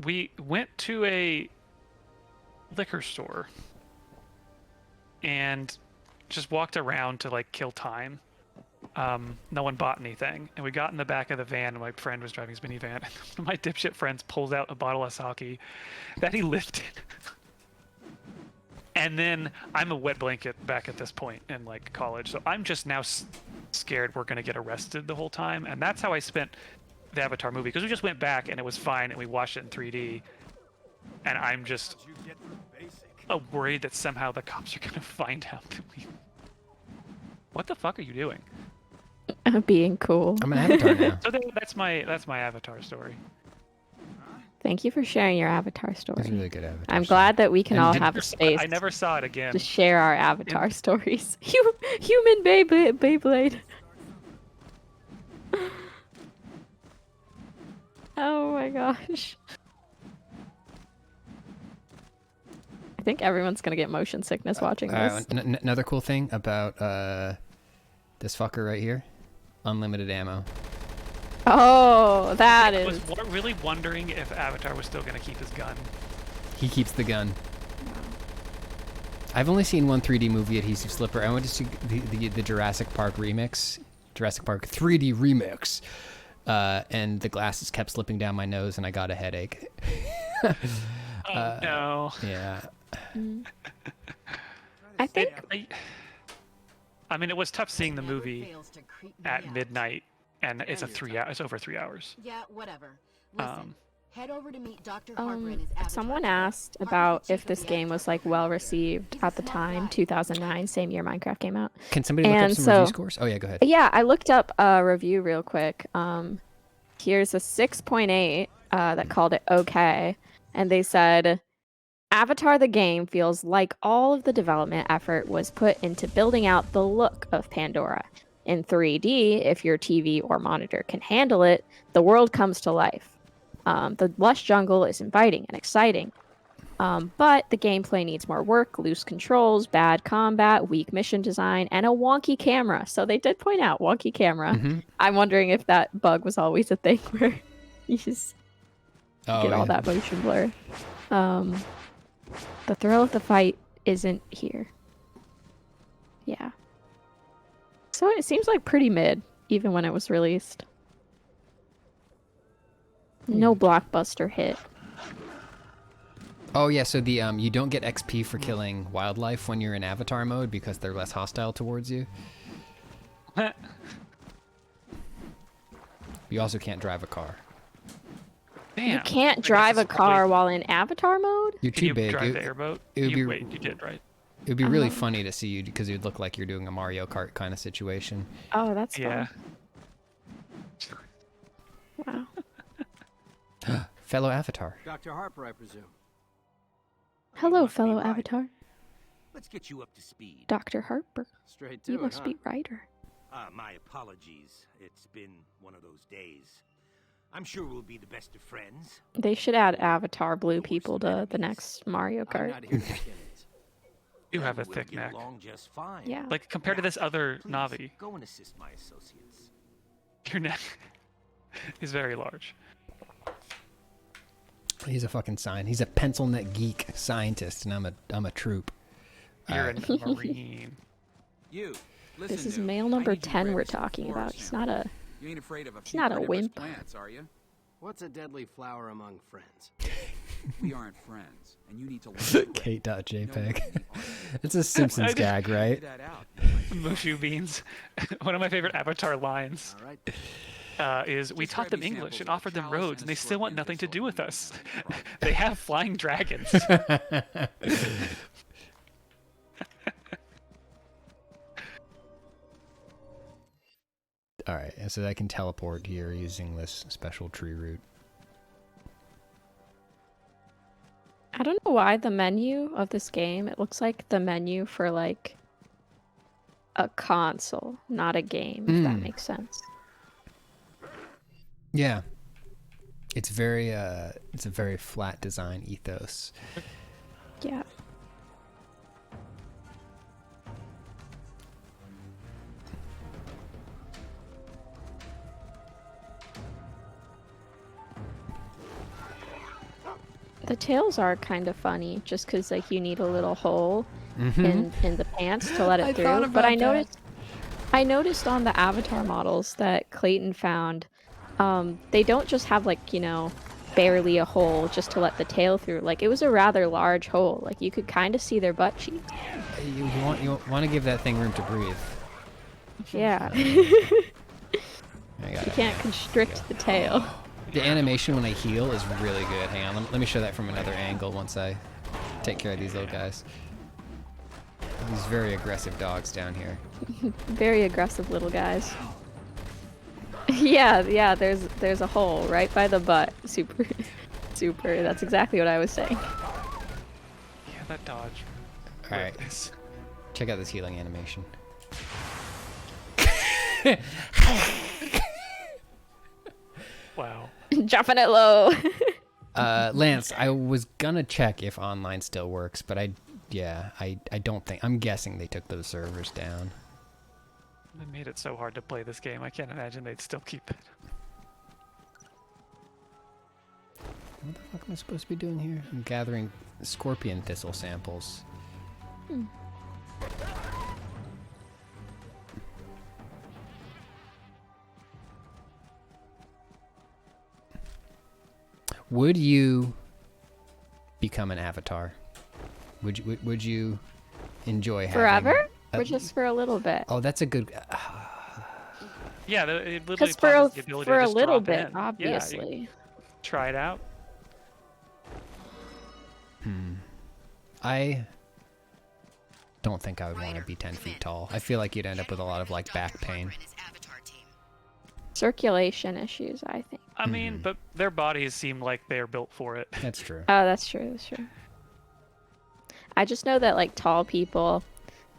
We went to a liquor store and just walked around to like kill time. No one bought anything, and we got in the back of the van, and my friend was driving his minivan, and one of my dipshit friends pulls out a bottle of sake that he lifted. And then I'm a wet blanket back at this point in like college, so I'm just now scared we're gonna get arrested the whole time, and that's how I spent the Avatar movie, because we just went back and it was fine, and we watched it in 3D, and I'm just worried that somehow the cops are gonna find out that we... What the fuck are you doing? Being cool. I'm an Avatar now. So that's my Avatar story. Thank you for sharing your Avatar story. It's a really good Avatar. I'm glad that we can And all did- have a space I never saw it again. to share our Avatar stories. Human Beyblade. Oh my gosh. I think everyone's gonna get motion sickness watching this. Another cool thing about this fucker right here, unlimited ammo. Oh, that I is. was really wondering if Avatar was still going to keep his gun. He keeps the gun. I've only seen one 3D movie, Adhesive Slipper. I went to see the Jurassic Park remix, Jurassic Park 3D remix, and the glasses kept slipping down my nose, and I got a headache. Oh no. Yeah. I think. I mean, it was tough seeing the movie at midnight, and it's over 3 hours. Yeah, whatever. Listen, Head over to meet Dr. Harper and his avatar. Someone asked about if this game was like well received at the time, 2009, same year Minecraft came out. Can somebody look up some review scores? Oh yeah, go ahead. Yeah, I looked up a review real quick. Here's a 6.8 that called it okay, and they said, Avatar the game feels like all of the development effort was put into building out the look of Pandora. In 3D, if your TV or monitor can handle it, the world comes to life. The lush jungle is inviting and exciting, but the gameplay needs more work, loose controls, bad combat, weak mission design, and a wonky camera. So they did point out wonky camera. Mm-hmm. I'm wondering if that bug was always a thing where you just get all that motion blur. The thrill of the fight isn't here. Yeah. So it seems like pretty mid, even when it was released. No blockbuster hit. Oh yeah, so the you don't get XP for killing wildlife when you're in Avatar mode because they're less hostile towards you. You also can't drive a car. Damn. You can't drive a car while in Avatar mode? You're Can too you big. drive the airboat? Wait, you did, right? It would be really funny to see you because you'd look like you're doing a Mario Kart kind of situation. Oh, that's Yeah. fun. Wow. Fellow Avatar. Dr. Harper, I presume. Hello, must be fellow right. Avatar. Let's get you up to speed. Dr. Harper. Straight to You it, must huh? be writer. My apologies. It's been one of those days. I'm sure we'll be the best of friends. They should add Avatar blue people to the next Mario I'm Kart. not here to kill it. You have a We'll thick get neck. along just fine. Yeah. Like compared to this other Please, Navi, go and assist my associates. your neck is very large. He's a fucking He's a pencil neck geek scientist, and I'm a troop. You're a Marine. You. Listen, This is dude, male I number need you to 10 grab we're me some talking flora about. He's samples. not a... You ain't afraid of a He's few not a carnivorous wimp. plants, are you? What's a deadly flower among friends? We aren't friends, and you need to learn. Kate.jpg. It's a Simpsons gag, right? Get that out. Mushu beans. One of my favorite Avatar lines All right. is, "We Just taught grab them me English samples and of offered them callus roads, and and they still want scorpion nothing to thistle do with and us. no They have flying dragons." All right, so I can teleport here using this special tree route. I don't know why the menu of this game, it looks like the menu for like a console, not a game, if that makes sense. Yeah. It's a very flat design ethos. Yeah. The tails are kind of funny, just because like you need a little hole in the pants to let it through. But I noticed on the Avatar models that Clayton found, they don't just have like, you know, barely a hole just to let the tail through. Like it was a rather large hole. Like you could kind of see their butt cheeks. You want to give that thing room to breathe. Yeah. You You can't constrict the tail. The animation when I heal is really good. Hang on, let me show that from another angle once I take care of these little guys. These very aggressive dogs down here. Very aggressive little guys. Yeah, there's a hole right by the butt. Super. That's exactly what I was saying. Yeah, that dodge. All right, check out this healing animation. Wow. Dropping it low. Lance, I was gonna check if online still works, but I don't think. I'm guessing they took those servers down. They made it so hard to play this game. I can't imagine they'd still keep it. What the fuck am I supposed to be doing here? I'm gathering scorpion thistle samples. Would you become an avatar? Would you enjoy having Forever? Or just for a little bit? Oh, that's a good. Yeah, it literally Because pauses the ability for to a just little drop bit, in. obviously. Yeah, try it out. I don't think I would want to be 10 feet tall. I feel like you'd end up with a lot of like back pain. Circulation issues, I think. I mean, but their bodies seem like they're built for it. That's true. Oh, that's true. That's true. I just know that like tall people,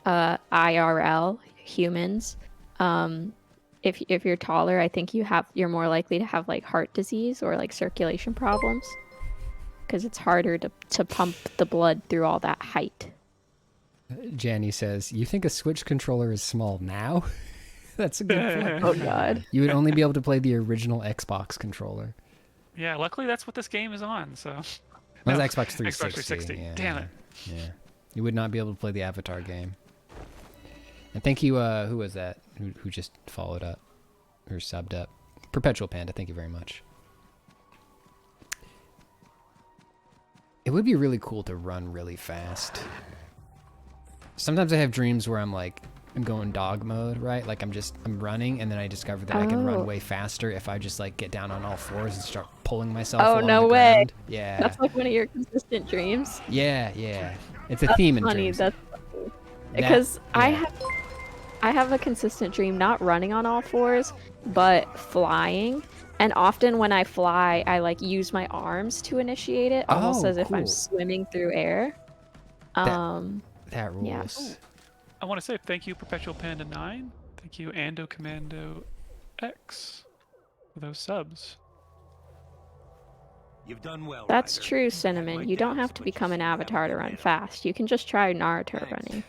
IRL humans, if you're taller, I think you're more likely to have like heart disease or like circulation problems, because it's harder to pump the blood through all that height. Janny says, "You think a Switch controller is small now?" That's a good point. Oh God. You would only be able to play the original Xbox controller. Yeah, luckily that's what this game is on. So. Well, No, Xbox 360. Xbox 360. Yeah, Damn it. Yeah. You would not be able to play the Avatar game. And thank you, who was that? Who just followed up or subbed up? Perpetual Panda, thank you very much. It would be really cool to run really fast. Sometimes I have dreams where I'm going dog mode, right? Like I'm running, and then I discover that I can run way faster if I just like get down on all fours and start pulling myself along no the way. ground. Yeah. That's like one of your consistent dreams. Yeah. It's a theme in funny. dreams. That's funny. Because I have a consistent dream not running on all fours, but flying. And often when I fly, I like use my arms to initiate it, almost as if I'm cool. swimming through air. That rules. Yeah. I want to say thank you, Perpetual Panda 9. Thank you, Ando Commando X, for those subs. You've done well. That's Ryder. true, Cinnamon. You don't have to become an avatar to run fast. You can just try Naruto running.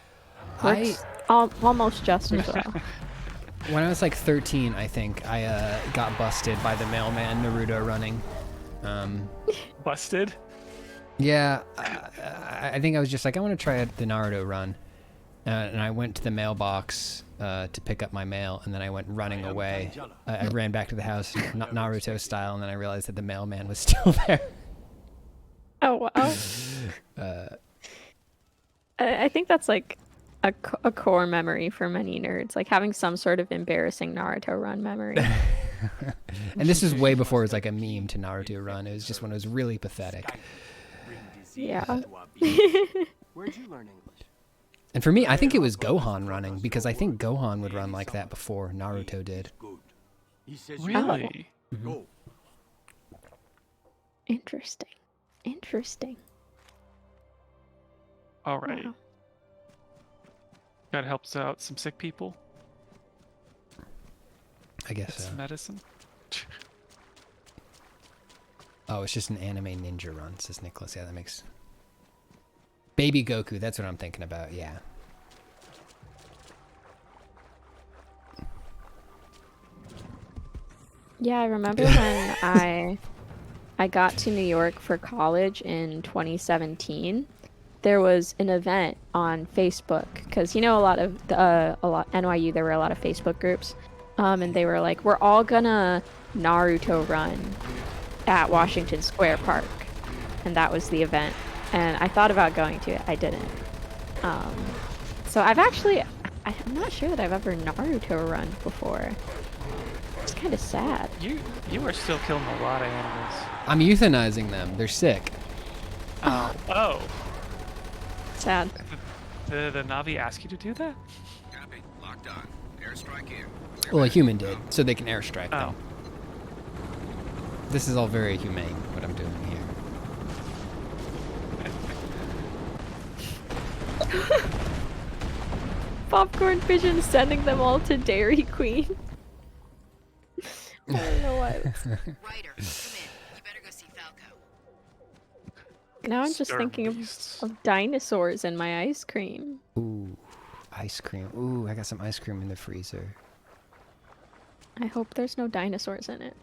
Works almost just as well. When I was like 13, I think, I got busted by the mailman Naruto running. Busted? Yeah, I think I was just like, I want to try the Naruto run. And I went to the mailbox to pick up my mail, and then I went running away. I ran back to the house, Naruto style, and then I realized that the mailman was still there. Oh, wow. I think that's like a core memory for many nerds, like having some sort of embarrassing Naruto run memory. And this is way before it was like a meme to Naruto run. It was just when it was really pathetic. Yeah. Where'd you learn English? And for me, I think it was Gohan running, because I think Gohan would run like that before Naruto did. Really? Mm-hmm. Interesting. All right. Wow. That helps out some sick people. I guess It's so. medicine. Oh, it's just an anime ninja run, says Nicholas. Yeah, that makes... Baby Goku, that's what I'm thinking about, yeah. Yeah, I remember when I got to New York for college in 2017. There was an event on Facebook, because a lot NYU, there were a lot of Facebook groups, and they were like, we're all gonna Naruto run at Washington Square Park, and that was the event. And I thought about going to it. I didn't. So I'm not sure that I've ever Naruto run before. It's kind of sad. You are still killing a lot of animals. I'm euthanizing them. They're sick. Oh. Sad. Did the Navi ask you to do that? Copy. Locked on. Airstrike here. Well, a human did, so they can airstrike Oh. them. This is all very humane, what I'm doing here. Popcorn Vision sending them all to Dairy Queen. I don't know why. Ryder, come in. You better go see Falco. Now I'm just Star thinking beasts. of dinosaurs in my ice cream. Ooh, ice cream. Ooh, I got some ice cream in the freezer. I hope there's no dinosaurs in it.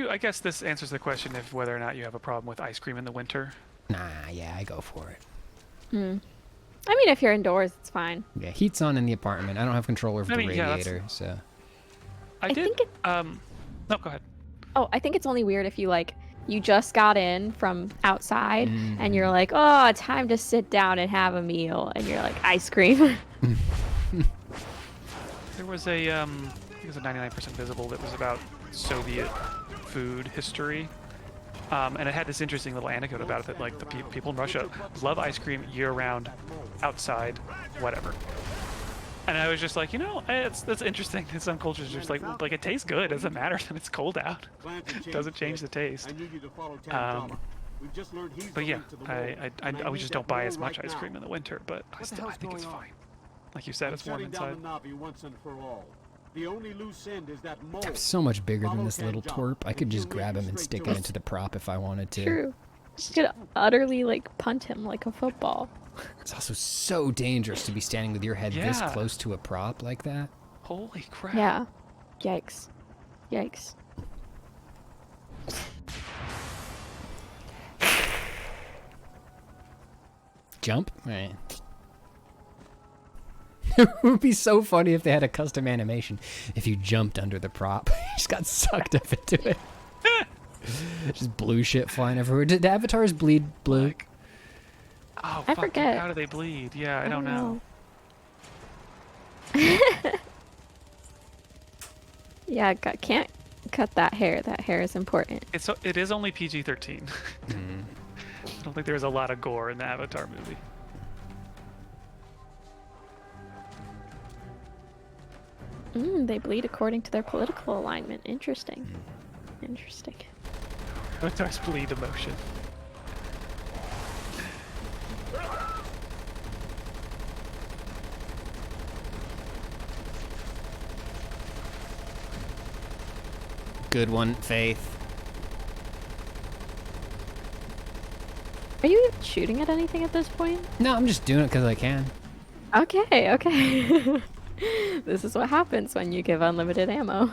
I guess this answers the question of whether or not you have a problem with ice cream in the winter. Nah, yeah, I go for it. I mean, if you're indoors, it's fine. Yeah, heat's on in the apartment. I don't have control over I the mean, yeah, radiator, so... I did. think No, go ahead. Oh, I think it's only weird if you just got in from outside and you're like, oh, it's time to sit down and have a meal. And you're like, ice cream. There was I think it was a 99% Visible that was about Soviet food history. And it had this interesting little anecdote about it that like the people in Russia love ice cream year-round, outside, whatever. And I was just like, that's interesting. In some cultures, just like it tastes good. It doesn't matter that it's cold out. It doesn't change the taste. But yeah, we just don't buy as much ice cream in the winter. But I think it's fine. Like you said, it's warm inside. I'm so much bigger than this little twerp. I could just grab him and stick him into the prop if I wanted to. True. You could utterly like punt him like a football. It's also so dangerous to be standing with your head this close to a prop like that. Holy crap. Yeah. Yikes. Yikes. Jump? All right. It would be so funny if they had a custom animation. If you jumped under the prop, you just got sucked up into it. Just blue shit flying everywhere. Did avatars bleed blue? Oh, I forget. How do they bleed? Yeah, I don't know. Yeah, can't cut that hair. That hair is important. It is only PG-13. I don't think there's a lot of gore in the Avatar movie. They bleed according to their political alignment. Interesting. Interesting. Avatars bleed emotion. Good one, Faith. Are you even shooting at anything at this point? No, I'm just doing it because I can. Okay, okay. This is what happens when you give unlimited ammo.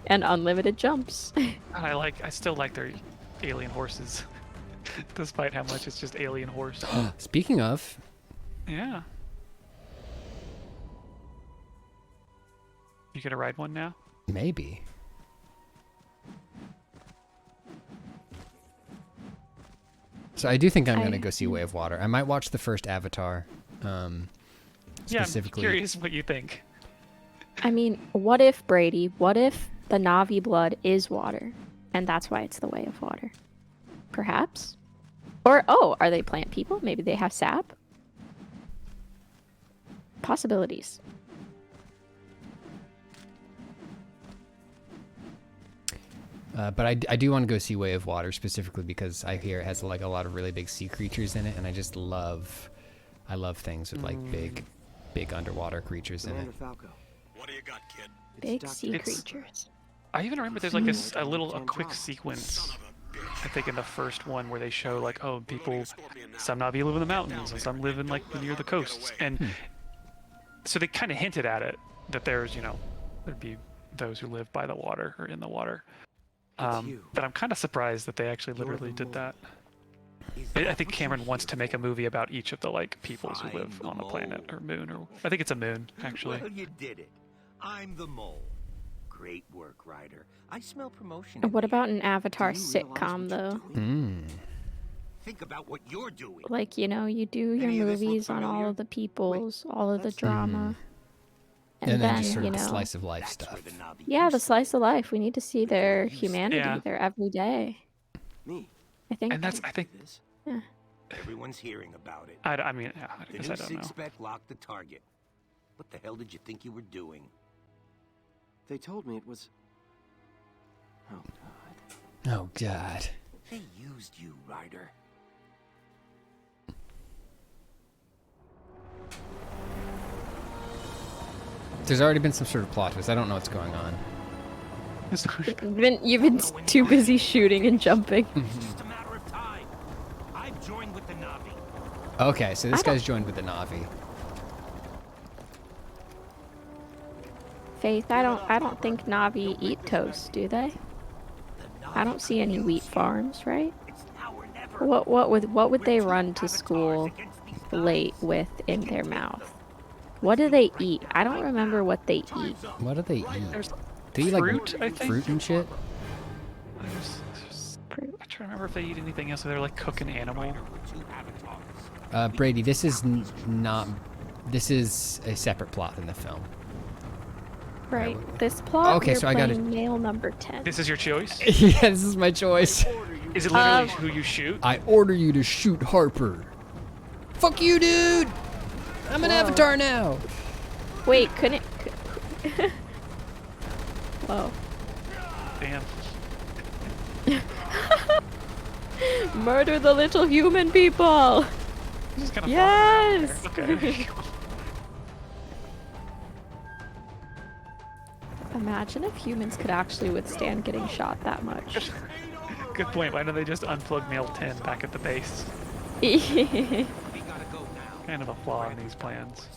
And unlimited jumps. I still like their alien horses. Despite how much it's just alien horse. Speaking of. Yeah. You gonna ride one now? Maybe. So I do think I'm gonna go see Way of Water. I might watch the first Avatar. Specifically. Yeah, I'm curious what you think. I mean, what if, Brady, what if the Na'vi blood is water, and that's why it's the Way of Water? Perhaps? Or, are they plant people? Maybe they have sap? Possibilities. But I do want to go see Way of Water specifically because I hear it has like a lot of really big sea creatures in it, and I love things with like big underwater creatures in it. What do you got, kid? Big sea creatures. I even remember there's like a quick sequence, I think in the first one, where they show like, some Na'vi live in the mountains and some live in like near the coasts, and so they kind of hinted at it that there'd be those who live by the water or in the water. But I'm kind of surprised that they actually literally did that. I think Cameron wants to make a movie about each of the like peoples who live on the planet or moon, or I think it's a moon actually. Well, you did it. I'm the mole. Great work, Ryder. I smell promotion. What about an Avatar sitcom though? Think about what you're doing. Like, you do your movies on all of the peoples, all of the drama. And then just sort of the slice of life stuff. Yeah, the slice of life. We need to see their humanity, their everyday. I think. And I think. Yeah. Everyone's hearing about it. I mean, I guess I don't know. Spec locked the target. What the hell did you think you were doing? They told me it was... Oh, God. Oh, God. They used you, Ryder. There's already been some sort of plot twist. I don't know what's going on. You've been too busy shooting and jumping. It's just a matter of time. I've joined with the Na'vi. Okay, so this guy's joined with the Na'vi. Faith, I don't think Na'vi eat toast, do they? I don't see any wheat farms, right? What would they run to school late with in their mouth? What do they eat? I don't remember what they eat. What do they eat? They eat fruit, like fruit and shit? I'm trying to remember if they eat anything else. So they're like cooking animal. Brady, this is not. This is a separate plot in the film. Right. This plot. Okay, so I got it. Male number 10. This is your choice? Yeah, this is my choice. Is it literally who you shoot? I order you to shoot Harper. Fuck you, dude! I'm an avatar now! Wait, couldn't... Whoa. Damn. Murder the little human people! Just kind of Yes! Okay. Imagine if humans could actually withstand getting shot that much. Good point. Why don't they just unplug nail 10 back at the base? Kind of a flaw in these plans.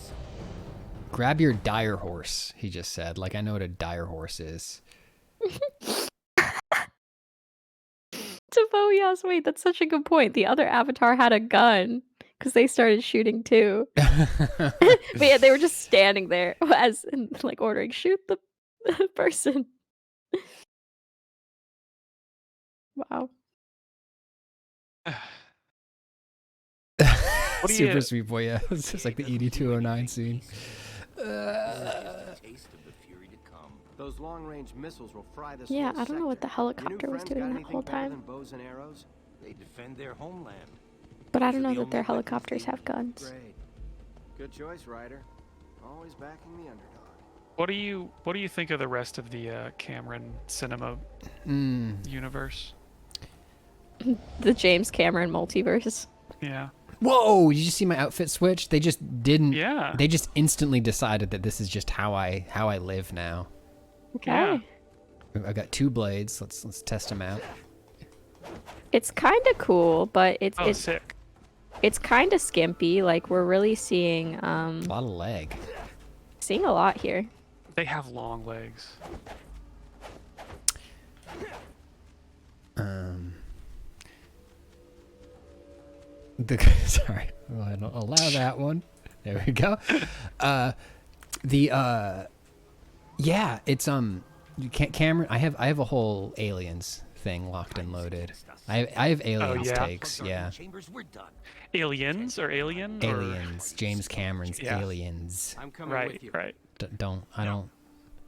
Grab your dire horse, he just said. Like, I know what a dire horse is. Oh yes, wait, that's such a good point. The other avatar had a gun because they started shooting too. But yeah, they were just standing there as like ordering, shoot the person. Wow. Super sweet boy, yeah. It's just like the ED-209 scene. Those long-range missiles will fry this Yeah, whole I don't know what the sector. helicopter Your new was friends doing got that anything whole better time. than bows and arrows? They defend their homeland. But I don't know The that their only helicopters weapons have guns. Great. Good choice, Ryder. Always backing the underdog. What do you think of the rest of the Cameron cinema universe? The James Cameron multiverse. Yeah. Whoa! Did you see my outfit switch? They just didn't. Yeah. They just instantly decided that this is just how I live now. Okay. Yeah. I've got 2 blades. Let's test them out. It's kind of cool, but it's Sick. it's kind of skimpy. Like we're really seeing A lot of leg. seeing a lot here. They have long legs. Sorry, well, I don't allow that one. There we go. Yeah, it's Cameron. I have a whole aliens thing locked and loaded. I have aliens yeah? takes. Yeah, Chambers, we're done. Aliens or Alien? Or... aliens. James Cameron's Yeah. Aliens. I'm coming Right, with you. right. I don't.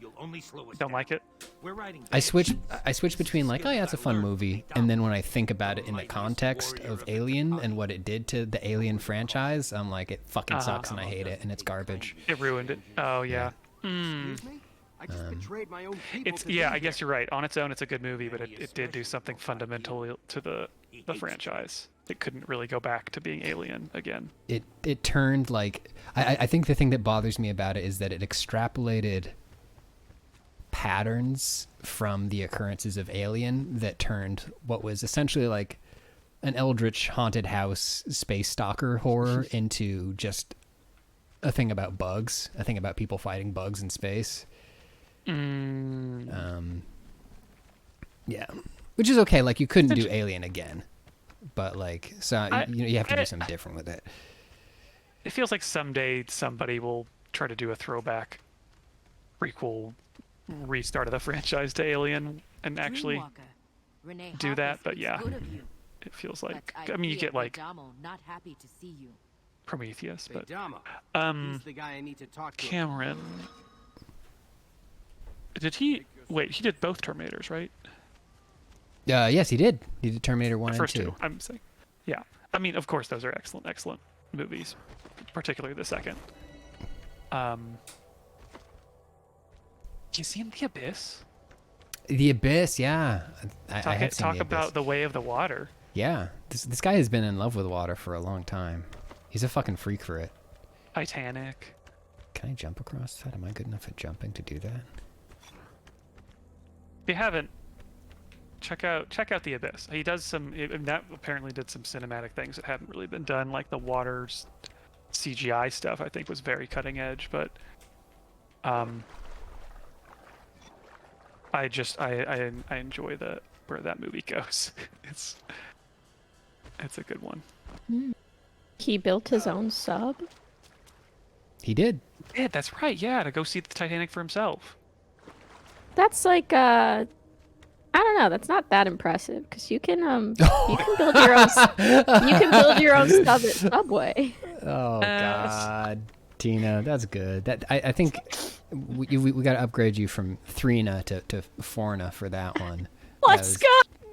You'll only slow us Don't down. like it? We're riding. I switch between like, oh yeah, it's a fun movie, and then when I think about it in the context of Alien and what it did to the Alien franchise, I'm like, it fucking sucks and I hate it and it's garbage. It ruined it. Oh yeah. Excuse me? I just betrayed my own people. It's I guess you're right. On its own, it's a good movie, but it did do something fundamental to the franchise. It couldn't really go back to being Alien again. It turned like I think the thing that bothers me about it is that it extrapolated patterns from the occurrences of Alien that turned what was essentially like an eldritch haunted house space stalker horror into just a thing about bugs, a thing about people fighting bugs in space. Yeah, which is okay. Like you couldn't do Alien again, but like you have to do something different with it. It feels like someday somebody will try to do a throwback prequel restart of the franchise to Alien and actually do that. But yeah, it feels like I mean you get like not happy to see you. Prometheus, but He's the guy I need to talk to. Cameron. Did he wait? He did both Terminators, right? Yes, he did. He did Terminator 1 The first and 2. two, I'm saying. Yeah, I mean, of course, those are excellent movies, particularly the second. You seen The Abyss? The Abyss, yeah. I have seen Talk The about Abyss. The Way of the Water. Yeah, this guy has been in love with water for a long time. He's a fucking freak for it. Titanic. Can I jump across that? Am I good enough at jumping to do that? If you haven't, check out The Abyss. He does some. That apparently did some cinematic things that haven't really been done, like the water's CGI stuff. I think was very cutting edge, but I enjoy where that movie goes. It's a good one. He built his own sub. He did. Yeah, that's right. Yeah, to go see the Titanic for himself. That's like I don't know. That's not that impressive because you can build your own you can build your own sub at Subway. Oh God, Tina, that's good. That I think we got to upgrade you from Thrina to Forna for that one. Let's go.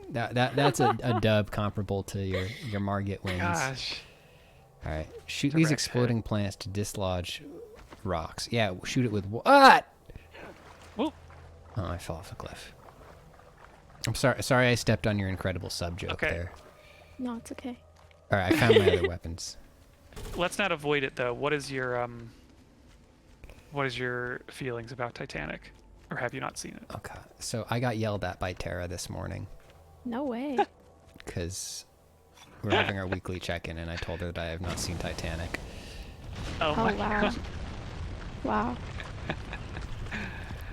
That's a dub comparable to your Margit wins. Gosh. All right, shoot Direct these hit. exploding plants to dislodge rocks. Yeah, shoot it with what? Whoop. Oh, I fell off a cliff. I'm sorry. Sorry, I stepped on your incredible sub joke Okay. there. No, it's okay. All right, I found my other weapons. Let's not avoid it though. What is your feelings about Titanic, or have you not seen it? Okay, so I got yelled at by Tara this morning No way. because we're having our weekly check-in, and I told her that I have not seen Titanic. Oh, Oh my wow. god. Wow.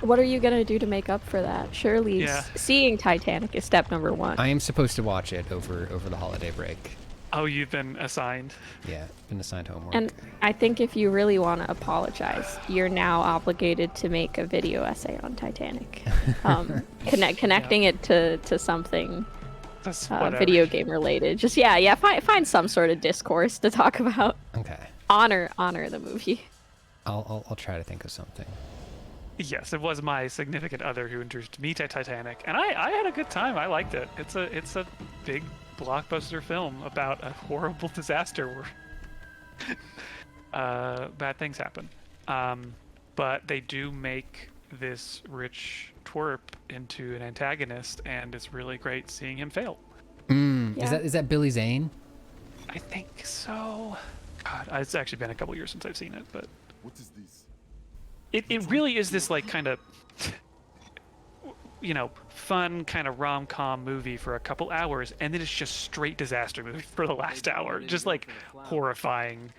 What are you gonna do to make up for that? Surely Yeah. seeing Titanic is step number one. I am supposed to watch it over the holiday break. Oh, you've been assigned. Yeah, been assigned homework. And I think if you really want to apologize, you're now obligated to make a video essay on Titanic. Connecting it to something That's whatever. video game related. Just find some sort of discourse to talk about. Okay, Honor the movie. I'll try to think of something. Yes, it was my significant other who introduced me to Titanic, and I had a good time. I liked it. It's a big blockbuster film about a horrible disaster where bad things happen. But they do make this rich twerp into an antagonist, and it's really great seeing him fail. Yeah. Is that Billy Zane? I think so. God, it's actually been a couple years since I've seen it, but What is this? it really is this like kind of fun kind of rom-com movie for a couple hours, and then it's just straight disaster movie for the last hour, just like horrifying.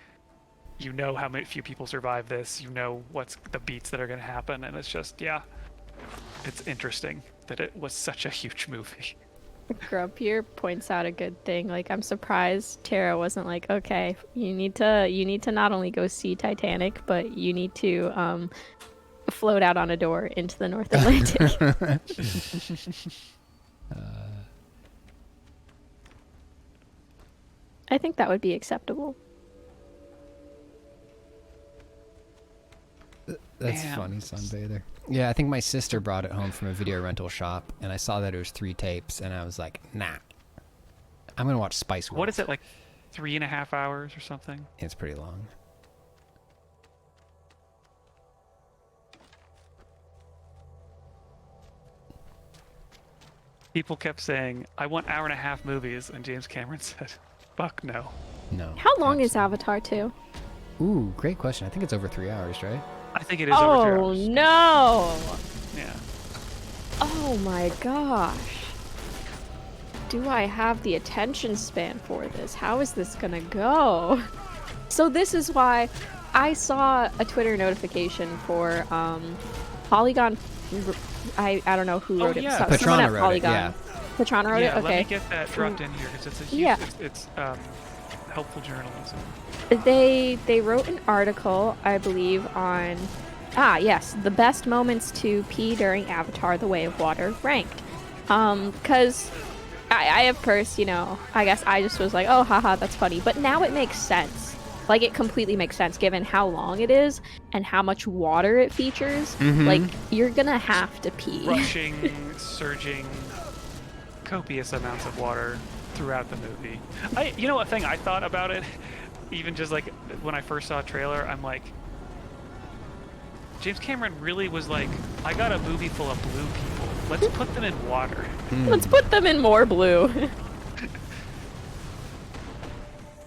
You know how few people survive this, you know what's the beats that are going to happen, and it's just it's interesting that it was such a huge movie. Grub here points out a good thing. Like, I'm surprised Tara wasn't like, okay, you need to not only go see Titanic, but you need to float out on a door into the North Atlantic. I think that would be acceptable. That's Damn. funny, Sunbather. Yeah, I think my sister brought it home from a video rental shop, and I saw that it was 3 tapes, and I was like, nah. I'm gonna watch Spice World. What is it, like 3.5 hours or something? It's pretty long. People kept saying, I want 1.5 hour movies, and James Cameron said, fuck no. No. How long is absolutely. Avatar 2? Ooh, great question. I think it's over 3 hours, right? I think it is over 3 Oh hours. no! Yeah. Oh my gosh. Do I have the attention span for this? How is this gonna go? So this is why I saw a Twitter notification for Polygon. I don't know who Oh, wrote it. yeah. Someone Patrana at wrote it, Polygon. yeah. Patrana wrote Yeah, it? let me Okay. get that dropped in here, because it's a huge, Yeah. it's helpful journalism. They wrote an article, I believe, on the best moments to pee during Avatar: The Way of Water ranked. Because I of course, I guess I just was like, oh haha, that's funny. But now it makes sense. Like, it completely makes sense given how long it is and how much water it features. Mhm. Like, you're gonna have to pee. Rushing, surging, copious amounts of water throughout the movie. A thing I thought about it, even just like when I first saw a trailer, I'm like, James Cameron really was like, I got a movie full of blue people. Let's put them in water. Let's put them in more blue.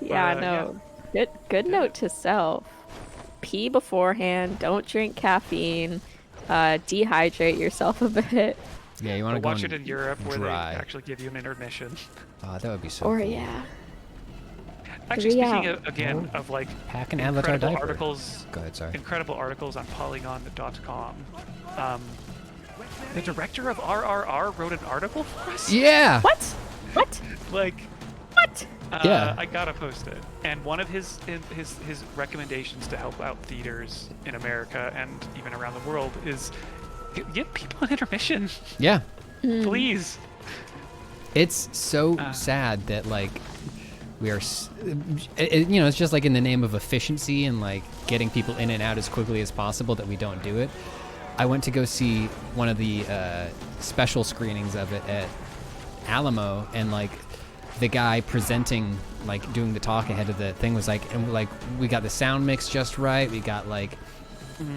Yeah, But, no. Good note to self. Pee beforehand. Don't drink caffeine. Dehydrate yourself a bit. Yeah, you want to Or go watch it in Europe where dry. they actually give you an intermission. That would be so Or cool. yeah. Actually, Yeah. speaking of like Pack an Avatar incredible diaper. articles, Go ahead, sorry. incredible articles on Polygon.com. The director of RRR wrote an article for us. Yeah! What? What? Like, What? Yeah. I gotta post it. And one of his recommendations to help out theaters in America and even around the world is give people an intermission, Yeah. please. It's so sad that, like, we are, it's just like in the name of efficiency and like getting people in and out as quickly as possible that we don't do it. I went to go see one of the special screenings of it at Alamo, and like the guy presenting, like doing the talk ahead of the thing was like, and like we got the sound mix just right, we got like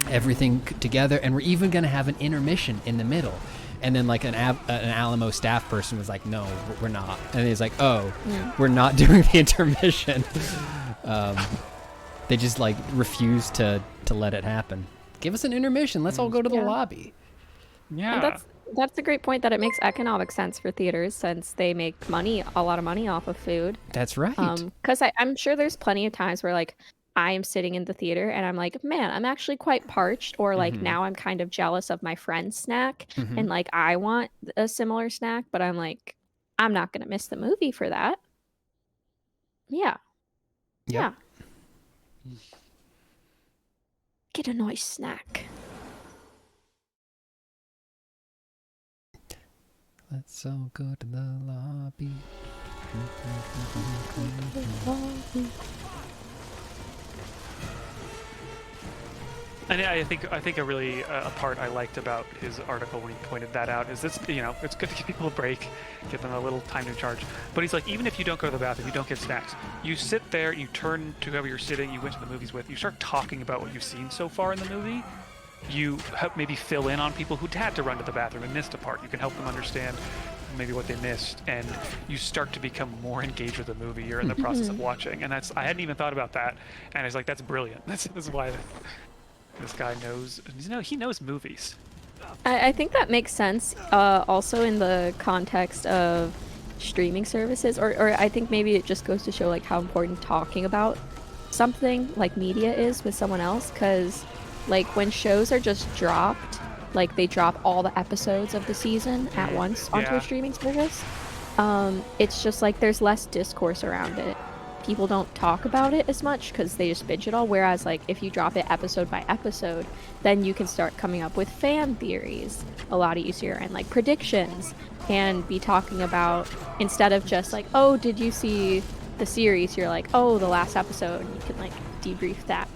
everything together, and we're even gonna have an intermission in the middle. And then like an Alamo staff person was like, no, we're not. And he's like, oh, we're not doing the intermission. They just like refused to let it happen. Give us an intermission. Let's all go to the lobby. Yeah. And that's a great point, that it makes economic sense for theaters since they make a lot of money off of food. That's right. Because I'm sure there's plenty of times where like I am sitting in the theater and I'm like, man, I'm actually quite parched, or like now I'm kind of jealous of my friend's snack and like I want a similar snack, but I'm like, I'm not gonna miss the movie for that. Yeah. Yep. Yeah. Get a nice snack. Let's all go to the lobby. And yeah, I think a really a part I liked about his article when he pointed that out is this, it's good to give people a break, give them a little time to charge. But he's like, even if you don't go to the bathroom, you don't get snacks, you sit there, you turn to whoever you're sitting, you went to the movies with, you start talking about what you've seen so far in the movie. You help maybe fill in on people who had to run to the bathroom and missed a part. You can help them understand maybe what they missed, and you start to become more engaged with the movie you're in the process of watching. And I hadn't even thought about that, and I was like, that's brilliant. That's why this guy knows. He knows movies. I think that makes sense. Also in the context of streaming services, or I think maybe it just goes to show like how important talking about something like media is with someone else, because like when shows are just dropped, like they drop all the episodes of the season at once onto a streaming service, it's just like there's less discourse around it. People don't talk about it as much because they just binge it all, whereas like if you drop it episode by episode, then you can start coming up with fan theories a lot easier and like predictions, and be talking about, instead of just like, oh, did you see the series, you're like, oh, the last episode, and you can like debrief that.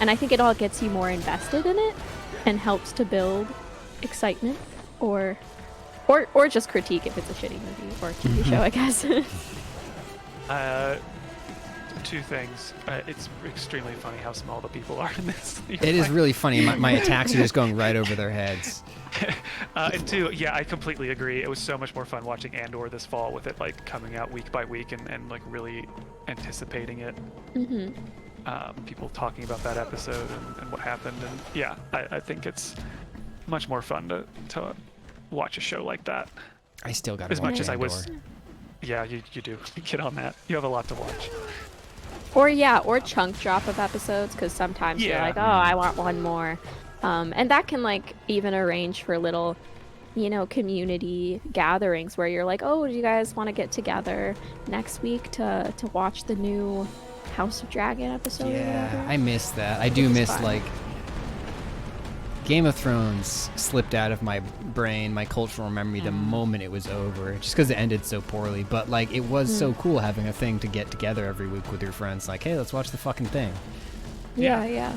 And I think it all gets you more invested in it and helps to build excitement, or just critique if it's a shitty movie or TV show, I guess. Two things. It's extremely funny how small the people are in this. It is really funny. My attacks are just going right over their heads. And two, yeah, I completely agree. It was so much more fun watching Andor this fall, with it like coming out week by week and like really anticipating it. People talking about that episode and what happened, and yeah, I think it's much more fun to watch a show like that. I still got as much as Andor. I was. Yeah, you do. Get on that. You have a lot to watch. Or chunk drop of episodes, because sometimes you're like, oh, I want one more. And that can like even arrange for little, community gatherings where you're like, oh, do you guys want to get together next week to watch the new House of Dragon episode? Yeah, I miss that. I do miss like Game of Thrones slipped out of my brain, my cultural memory, the moment it was over, just because it ended so poorly. But like, it was so cool having a thing to get together every week with your friends. Like, hey, let's watch the fucking thing. Yeah.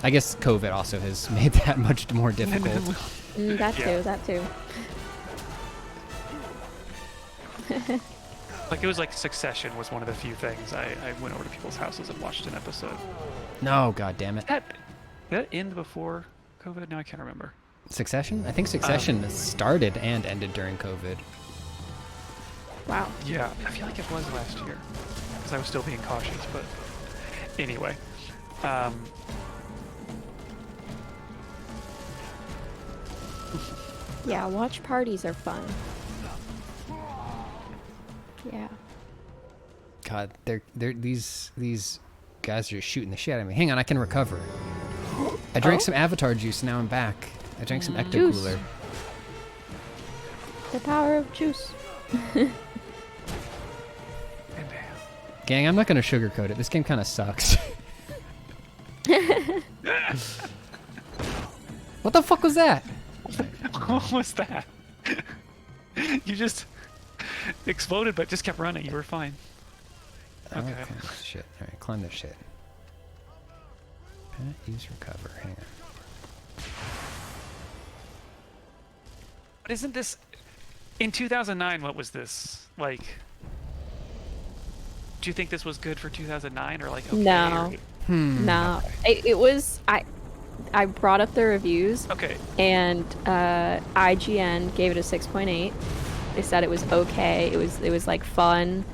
I guess COVID also has made that much more difficult. That too. Like, it was like Succession was one of the few things I went over to people's houses and watched an episode. No, god damn it. Did that end before COVID? No, I can't remember. Succession? I think Succession started and ended during COVID. Wow. Yeah, I feel like it was last year, because I was still being cautious, but anyway. Yeah, watch parties are fun. Yeah. God, these guys are just shooting the shit out of me. Hang on, I can recover. I drank some Avatar juice, now I'm back. I drank some Ecto Juice. Cooler. The power of juice. Gang, I'm not gonna sugarcoat it. This game kind of sucks. What the fuck was that? What was that? You just exploded, but just kept running. You were fine. Okay. Oh, climb this shit. All right, climb this shit. Use recover. Hang on. But isn't this? In 2009, what was this like? Do you think this was good for 2009 or like? Okay, No. No. It was. I brought up the reviews. Okay. And IGN gave it a 6.8. They said it was okay. It was like fun.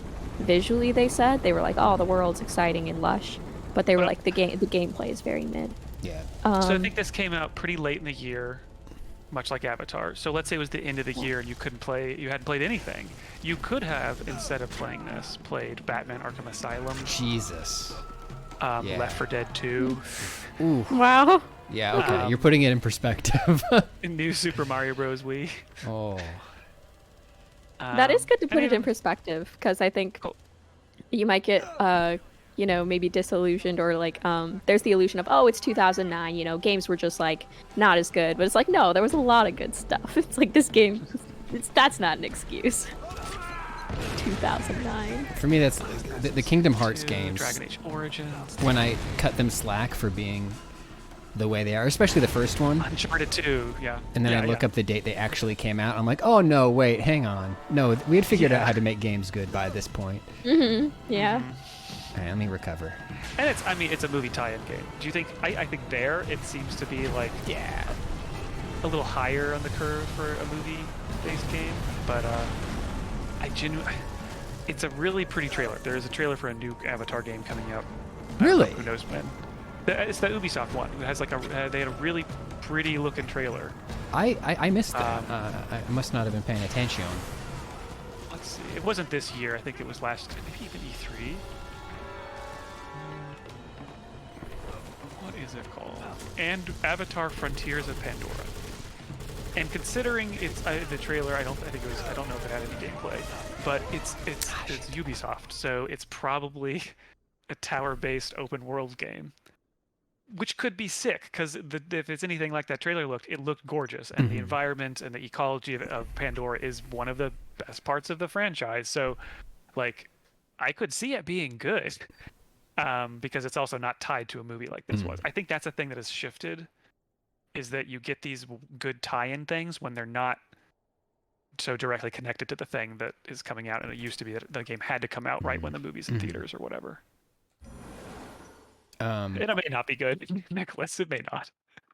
Visually, they said they were like, oh, the world's exciting and lush, but they were like the gameplay is very mid. Yeah. So I think this came out pretty late in the year, much like Avatar. So let's say it was the end of the year and you hadn't played anything. You could have, instead of playing this, played Batman Arkham Asylum. Jesus. Left 4 Dead 2. Ooh. Wow. Yeah, okay. You're putting it in perspective. New Super Mario Bros. Wii. Oh. That is good to put it in perspective, because I think you might get, maybe disillusioned, or like, there's the illusion of, oh, it's 2009, games were just like not as good. But it's like, no, there was a lot of good stuff. It's like this game, that's not an excuse. 2009. For me, that's the Kingdom Hearts games. Dragon Age Origins. When I cut them slack for being the way they are, especially the first one. Uncharted 2, yeah. And then I look up the date they actually came out. I'm like, oh no, wait, hang on. No, we had figured out how to make games good by this point. Mm-hmm. Yeah. All right, let me recover. And it's a movie tie-in game. Do you think? I think it seems to be like a little higher on the curve for a movie-based game, but it's a really pretty trailer. There is a trailer for a new Avatar game coming out. Really? Who knows when? It's the Ubisoft one. It has like they had a really pretty looking trailer. I missed that. I must not have been paying attention. Let's see. It wasn't this year. I think it was last. Maybe even E3. What is it called? And Avatar: Frontiers of Pandora. And considering it's the trailer, I don't know if it had any gameplay, but it's Ubisoft, so it's probably a tower-based open world game, which could be sick, because if it's anything like that trailer looked, it looked gorgeous, and the environment and the ecology of Pandora is one of the best parts of the franchise. So, like, I could see it being good, because it's also not tied to a movie like this was. I think that's a thing that has shifted, is that you get these good tie-in things when they're not so directly connected to the thing that is coming out, and it used to be that the game had to come out right when the movie's in theaters or whatever. And it may not be good, Nicholas. It may not.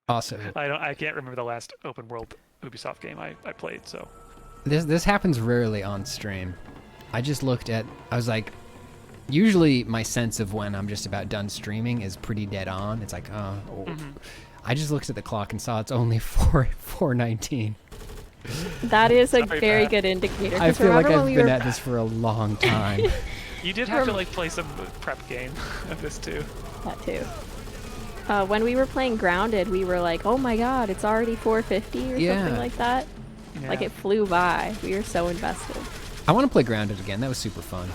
Also, I can't remember the last open world Ubisoft game I played. So this happens rarely on stream. I was like, usually my sense of when I'm just about done streaming is pretty dead on. It's like, I just looked at the clock and saw it's only 4:19. That is a very good indicator. I feel like I've been at this for a long time. You did have to like play some prep game of this too. That too. When we were playing Grounded, we were like, oh my god, it's already 4:50 or something like that. Yeah. Like, it flew by. We were so invested. I want to play Grounded again. That was super fun.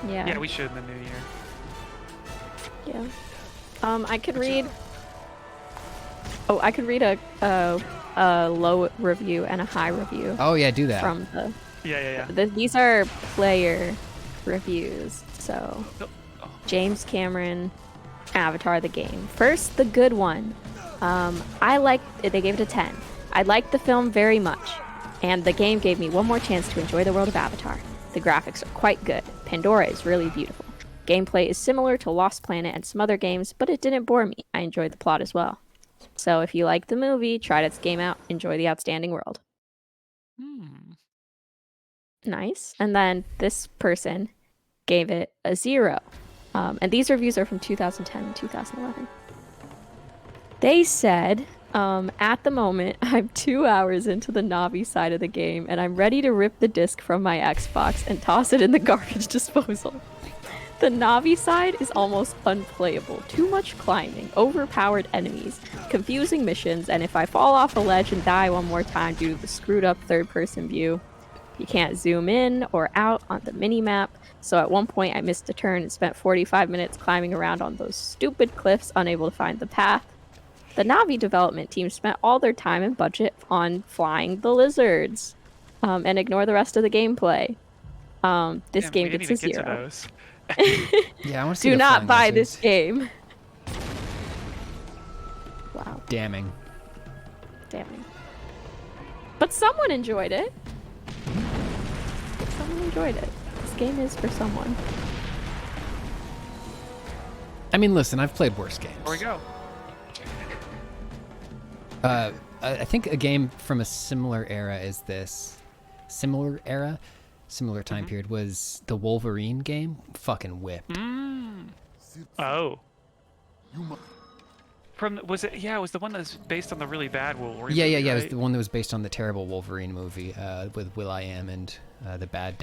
Yeah. Yeah, we should in the new year. Yeah. I could read... Oh, I could read a low review and a high review. Oh, yeah, do that. From the... Yeah. These are player reviews. So, James Cameron, Avatar the game. First, the good one. They gave it a 10. I liked the film very much, and the game gave me one more chance to enjoy the world of Avatar. The graphics are quite good. Pandora is really beautiful. Gameplay is similar to Lost Planet and some other games, but it didn't bore me. I enjoyed the plot as well. So if you like the movie, try this game out. Enjoy the outstanding world. Nice. And then this person gave it a 0. And these reviews are from 2010 and 2011. They said, at the moment, I'm 2 hours into the Navi side of the game, and I'm ready to rip the disc from my Xbox and toss it in the garbage disposal. The Navi side is almost unplayable. Too much climbing, overpowered enemies, confusing missions, and if I fall off a ledge and die one more time due to the screwed up third-person view, you can't zoom in or out on the mini-map. So at one point I missed a turn and spent 45 minutes climbing around on those stupid cliffs, unable to find the path. The Navi development team spent all their time and budget on flying the lizards, and ignore the rest of the gameplay. This game gets a 0. Yeah, I want to see. Do not buy this game. Wow. Damning. But someone enjoyed it. I enjoyed it. This game is for someone. I mean, listen, I've played worse games. There we go. I think a game from a similar era is this. Similar time period was the Wolverine game. Fucking whipped. Oh. Was it? Yeah, it was the one that was based on the really bad Wolverine. Yeah. Movie, It was right? the one that was based on the terrible Wolverine movie with Will.i.am and the bad